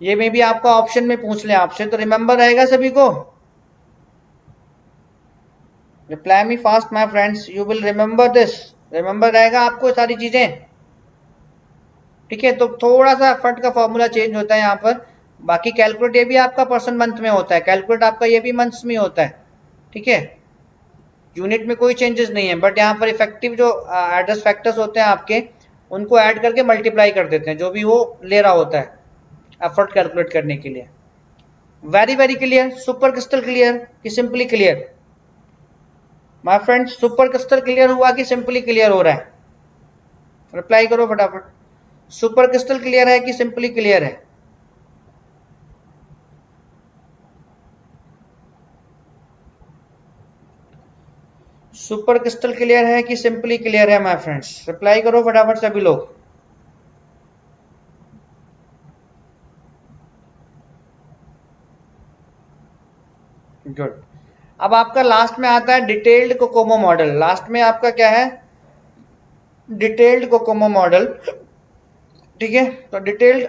ये में भी आपका ऑप्शन में पूछ लें आपसे, तो रिमेंबर रहेगा सभी को? Reply me fast my friends, you will remember this, remember रहेगा आपको सारी चीजें, ठीक है। तो थोड़ा सा एफर्ट का फॉर्मूला चेंज होता है यहाँ पर, बाकी कैलकुलेट ये भी आपका पर्सन मंथ में होता है, कैलकुलेट आपका ये भी मंथ्स में होता है, ठीक है। यूनिट में कोई चेंजेस नहीं है, बट यहाँ पर इफेक्टिव जो एड्रेस फैक्टर्स होते हैं आपके, उनको ऐड करके मल्टीप्लाई कर देते हैं जो भी वो ले रहा होता है एफर्ट कैलकुलेट करने के लिए। Very very clear, super crystal clear कि simply clear? My friends, super crystal clear हुआ कि सिंपली क्लियर हो रहा है? रिप्लाई करो फटाफट। सुपर क्रिस्टल क्लियर है कि सिंपली क्लियर है? सुपर क्रिस्टल क्लियर है कि सिंपली क्लियर है माय फ्रेंड्स? रिप्लाई करो फटाफट सभी लोग। गुड। अब आपका लास्ट में आता है डिटेल्ड कोकोमो मॉडल। लास्ट में आपका क्या है? डिटेल्ड कोकोमो मॉडल, ठीक है। तो detailed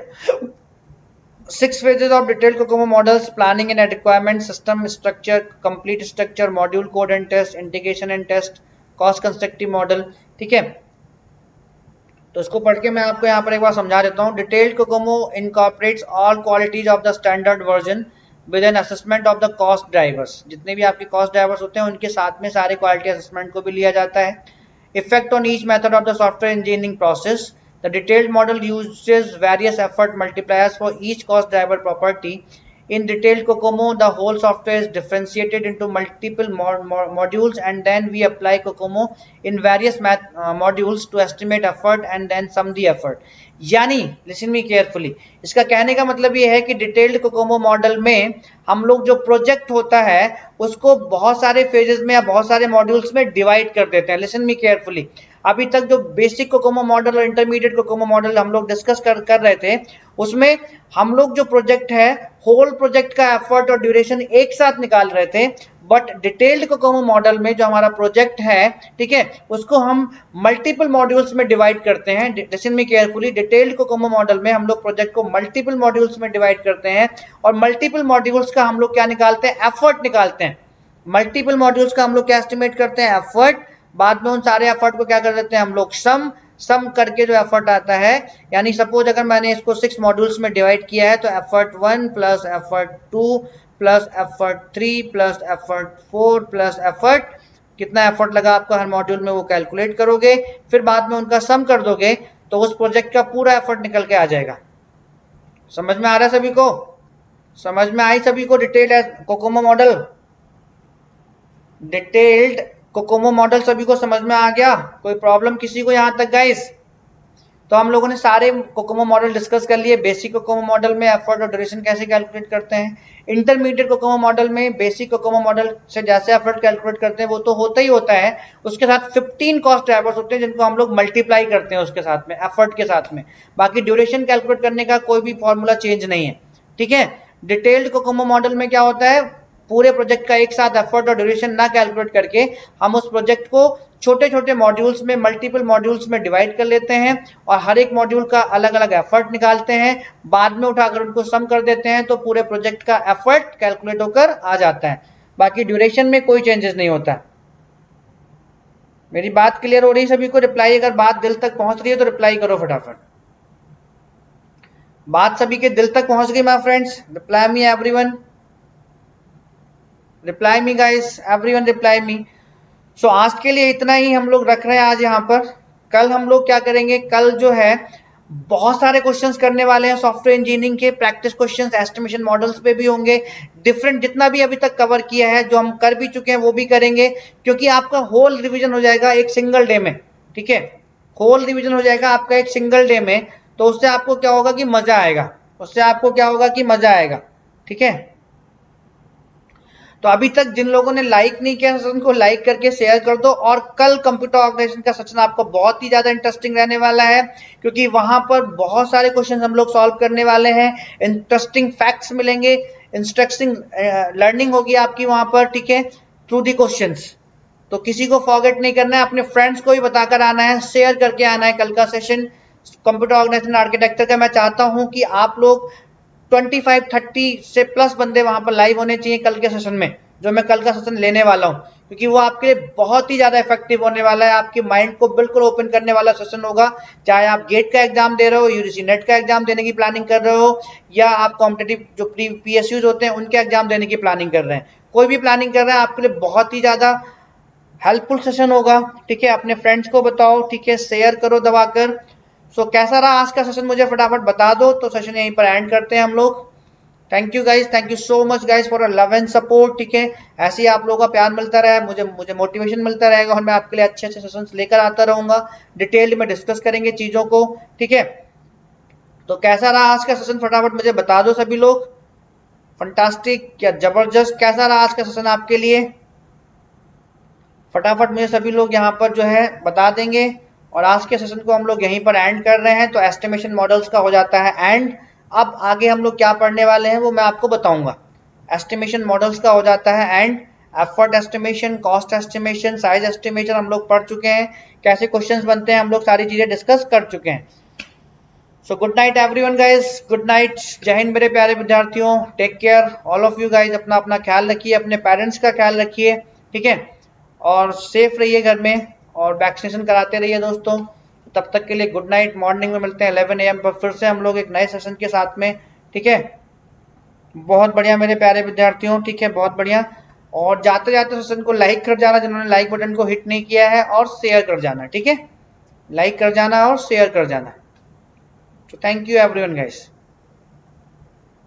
6 phases of detailed COCOMO models: planning and requirement, system structure, complete structure, module code and test, integration and test, cost constructive model, ठीक है। तो इसको पढ़ के मैं आपको यहाँ पर एक बार समझा देता हूँ। Detailed Kokomo incorporates all qualities of the standard version with an assessment of the cost drivers. जितने भी आपके कॉस्ट ड्राइवर्स होते हैं उनके साथ में सारे क्वालिटी असेसमेंट को भी लिया जाता है। Effect on each method of the software engineering process. The detailed model uses various effort multipliers for each cost driver property. In detailed COCOMO, the whole software is differentiated into multiple modules, and then we apply COCOMO in various modules to estimate effort and then sum the effort. यानी listen me carefully, इसका कहने का मतलब ये है कि detailed Kokomo model में हम लोग जो प्रोजेक्ट होता है उसको बहुत सारे फेजेस में या बहुत सारे मॉड्यूल्स में डिवाइड कर देते हैं। लिसन मी केयरफुली, अभी तक जो बेसिक कोकोमो मॉडल और इंटरमीडिएट कोकोमो मॉडल हम लोग डिस्कस कर रहे थे, उसमें हम लोग जो प्रोजेक्ट है होल प्रोजेक्ट का एफर्ट और ड्यूरेशन एक साथ निकाल रहे थे। बट डिटेल्ड कोकोमो मॉडल में जो हमारा प्रोजेक्ट है, ठीक है, उसको हम मल्टीपल मॉड्यूल्स में डिवाइड करते हैं। Listen me carefully, detailed Kokomo model में हम लोग प्रोजेक्ट को मल्टीपल मॉड्यूल्स में डिवाइड करते हैं और मल्टीपल मॉड्यूल्स का हम लोग क्या निकालते हैं? एफर्ट निकालते हैं। मल्टीपल मॉड्यूल्स का हम लोग क्या एस्टिमेट करते हैं? एफर्ट। बाद में उन सारे एफर्ट को क्या कर देते हैं हम लोग? सम करके जो एफर्ट आता है, यानी सपोज अगर मैंने इसको 6 मॉड्यूल्स में डिवाइड किया है तो effort 1 plus effort 2 plus effort 3 plus effort 4 plus effort, कितना एफर्ट लगा आपका हर मॉड्यूल में वो कैलकुलेट करोगे, फिर बाद में उनका सम कर दोगे तो उस प्रोजेक्ट का पूरा एफर्ट निकल के आ जाएगा। समझ में आ रहा है सभी को? समझ में आई सभी को detailed Kokomo model? Detailed Kokomo model सभी को समझ में आ गया? कोई प्रॉब्लम किसी को यहां तक गाइस? तो हम लोगों ने सारे कोकोमो मॉडल डिस्कस कर लिए। बेसिक कोकोमो मॉडल में एफर्ट और ड्यूरेशन कैसे कैलकुलेट करते हैं। इंटरमीडिएट कोकोमो मॉडल में बेसिक कोकोमो मॉडल से जैसे एफर्ट कैलकुलेट करते हैं वो तो होता ही होता है, उसके साथ 15 कॉस्ट ड्राइवर्स होते हैं जिनको हम लोग मल्टीप्लाई करते हैं उसके साथ में, एफर्ट के साथ में। बाकी ड्यूरेशन कैलकुलेट करने का कोई भी फॉर्मूला चेंज नहीं है, ठीक है। डिटेल्ड कोकोमो मॉडल में क्या होता है? पूरे प्रोजेक्ट का एक साथ एफर्ट और ड्यूरेशन ना कैलकुलेट करके हम उस प्रोजेक्ट को छोटे छोटे मॉड्यूल्स में, मल्टीपल मॉड्यूल्स में डिवाइड कर लेते हैं और हर एक मॉड्यूल का अलग अलग एफर्ट निकालते हैं, बाद में उठाकर उनको सम कर देते हैं तो पूरे प्रोजेक्ट का एफर्ट कैलकुलेट होकर आ जाता है। बाकी ड्यूरेशन में कोई चेंजेस नहीं होता। मेरी बात क्लियर हो रही है सभी को? रिप्लाई, अगर बात दिल तक पहुंच रही है तो रिप्लाई करो फटाफट। बात सभी के दिल तक पहुंच गई my friends? Reply me everyone, reply me guys, everyone reply me. So आज के लिए इतना ही हम लोग रख रहे हैं आज यहाँ पर। कल हम लोग क्या करेंगे? कल जो है बहुत सारे क्वेश्चंस करने वाले हैं सॉफ्टवेयर इंजीनियरिंग के, प्रैक्टिस क्वेश्चंस एस्टिमेशन मॉडल्स पे भी होंगे। डिफरेंट जितना भी अभी तक कवर किया है, जो हम कर भी चुके हैं वो भी करेंगे, क्योंकि आपका होल रिवीजन हो जाएगा एक सिंगल डे में, ठीक है। होल रिवीजन हो जाएगा आपका एक सिंगल डे में, तो उससे आपको क्या होगा कि मजा आएगा, उससे आपको क्या होगा कि मजा आएगा, ठीक है। तो अभी तक जिन लोगों ने लाइक नहीं किया सेशन को लाइक करके शेयर कर दो। और कल कंप्यूटर ऑर्गेनाइजेशन का सेशन आपको बहुत ही ज्यादा इंटरेस्टिंग रहने वाला है, क्योंकि वहां पर बहुत सारे क्वेश्चन हम लोग सॉल्व करने वाले हैं, इंटरेस्टिंग फैक्ट्स मिलेंगे, इंटरेस्टिंग लर्निंग होगी आपकी वहां पर, ठीक है, थ्रू दी क्वेश्चंस। तो किसी को फॉरगेट नहीं करना है, अपने फ्रेंड्स को भी बताकर आना है, शेयर करके आना है। कल का सेशन कंप्यूटर ऑर्गेनाइजेशन आर्किटेक्चर का मैं चाहता हूं कि आप लोग 25-30 से प्लस बंदे वहां पर लाइव होने चाहिए कल के सेशन में, जो मैं कल का सेशन लेने वाला हूं, क्योंकि वो आपके लिए बहुत ही ज्यादा इफेक्टिव होने वाला है, आपके माइंड को बिल्कुल ओपन करने वाला सेशन होगा। चाहे आप गेट का एग्जाम दे रहे हो, यूजीसी नेट का एग्जाम देने की प्लानिंग कर रहे हो, या आप कॉम्पिटिटिव जो पीएसयूज होते हैं उनके एग्जाम देने की प्लानिंग कर रहे हैं, कोई भी प्लानिंग कर रहे हैं, आपके लिए बहुत ही ज्यादा हेल्पफुल सेशन होगा, ठीक है। अपने फ्रेंड्स को बताओ, ठीक है, शेयर करो दबाकर। सो कैसा रहा आज का सेशन मुझे फटाफट बता दो, तो सेशन यहीं पर एंड करते हैं हम लोग। Thank you guys, thank you so much guys for love and support, ठीक है। ऐसे ही आप लोगों का प्यार मिलता रहे, मुझे मोटिवेशन मिलता रहेगा और मैं आपके लिए अच्छे अच्छे सेशंस लेकर आता रहूंगा। डिटेल्ड में डिस्कस करेंगे चीजों को, ठीक है। तो कैसा रहा आज का सेशन फटाफट मुझे बता दो सभी लोग। फंटास्टिक या जबरदस्त, कैसा रहा आज का सेशन आपके लिए? फटाफट मुझे सभी लोग यहाँ पर जो है बता देंगे। और आज के सेशन को हम लोग यहीं पर एंड कर रहे हैं, तो एस्टिमेशन मॉडल्स का हो जाता है एंड। अब आगे हम लोग क्या पढ़ने वाले हैं वो मैं आपको बताऊंगा। एस्टिमेशन मॉडल्स का हो जाता है and. Effort estimation, cost estimation, size estimation हम लोग पढ़ चुके हैं, कैसे क्वेश्चंस बनते हैं हम लोग सारी चीजें डिस्कस कर चुके हैं। So good night everyone guys, good night, जय हिंद मेरे प्यारे विद्यार्थियों, take care all of you guys, अपना अपना ख्याल रखिए, अपने पेरेंट्स का ख्याल रखिए, ठीक है। और सेफ रहिए घर में और वैक्सीनेशन कराते रहिए दोस्तों। तब तक के लिए गुड नाइट। मॉर्निंग में मिलते हैं 11 AM पर फिर से हम लोग एक नए सेशन के साथ में, ठीक है। बहुत बढ़िया मेरे प्यारे विद्यार्थियों, ठीक है, बहुत बढ़िया। और जाते जाते सेशन को लाइक कर जाना जिन्होंने लाइक बटन को हिट नहीं किया है, और शेयर कर जाना, ठीक है। लाइक कर जाना और शेयर कर जाना। तो थैंक यू एवरीवन गाइस।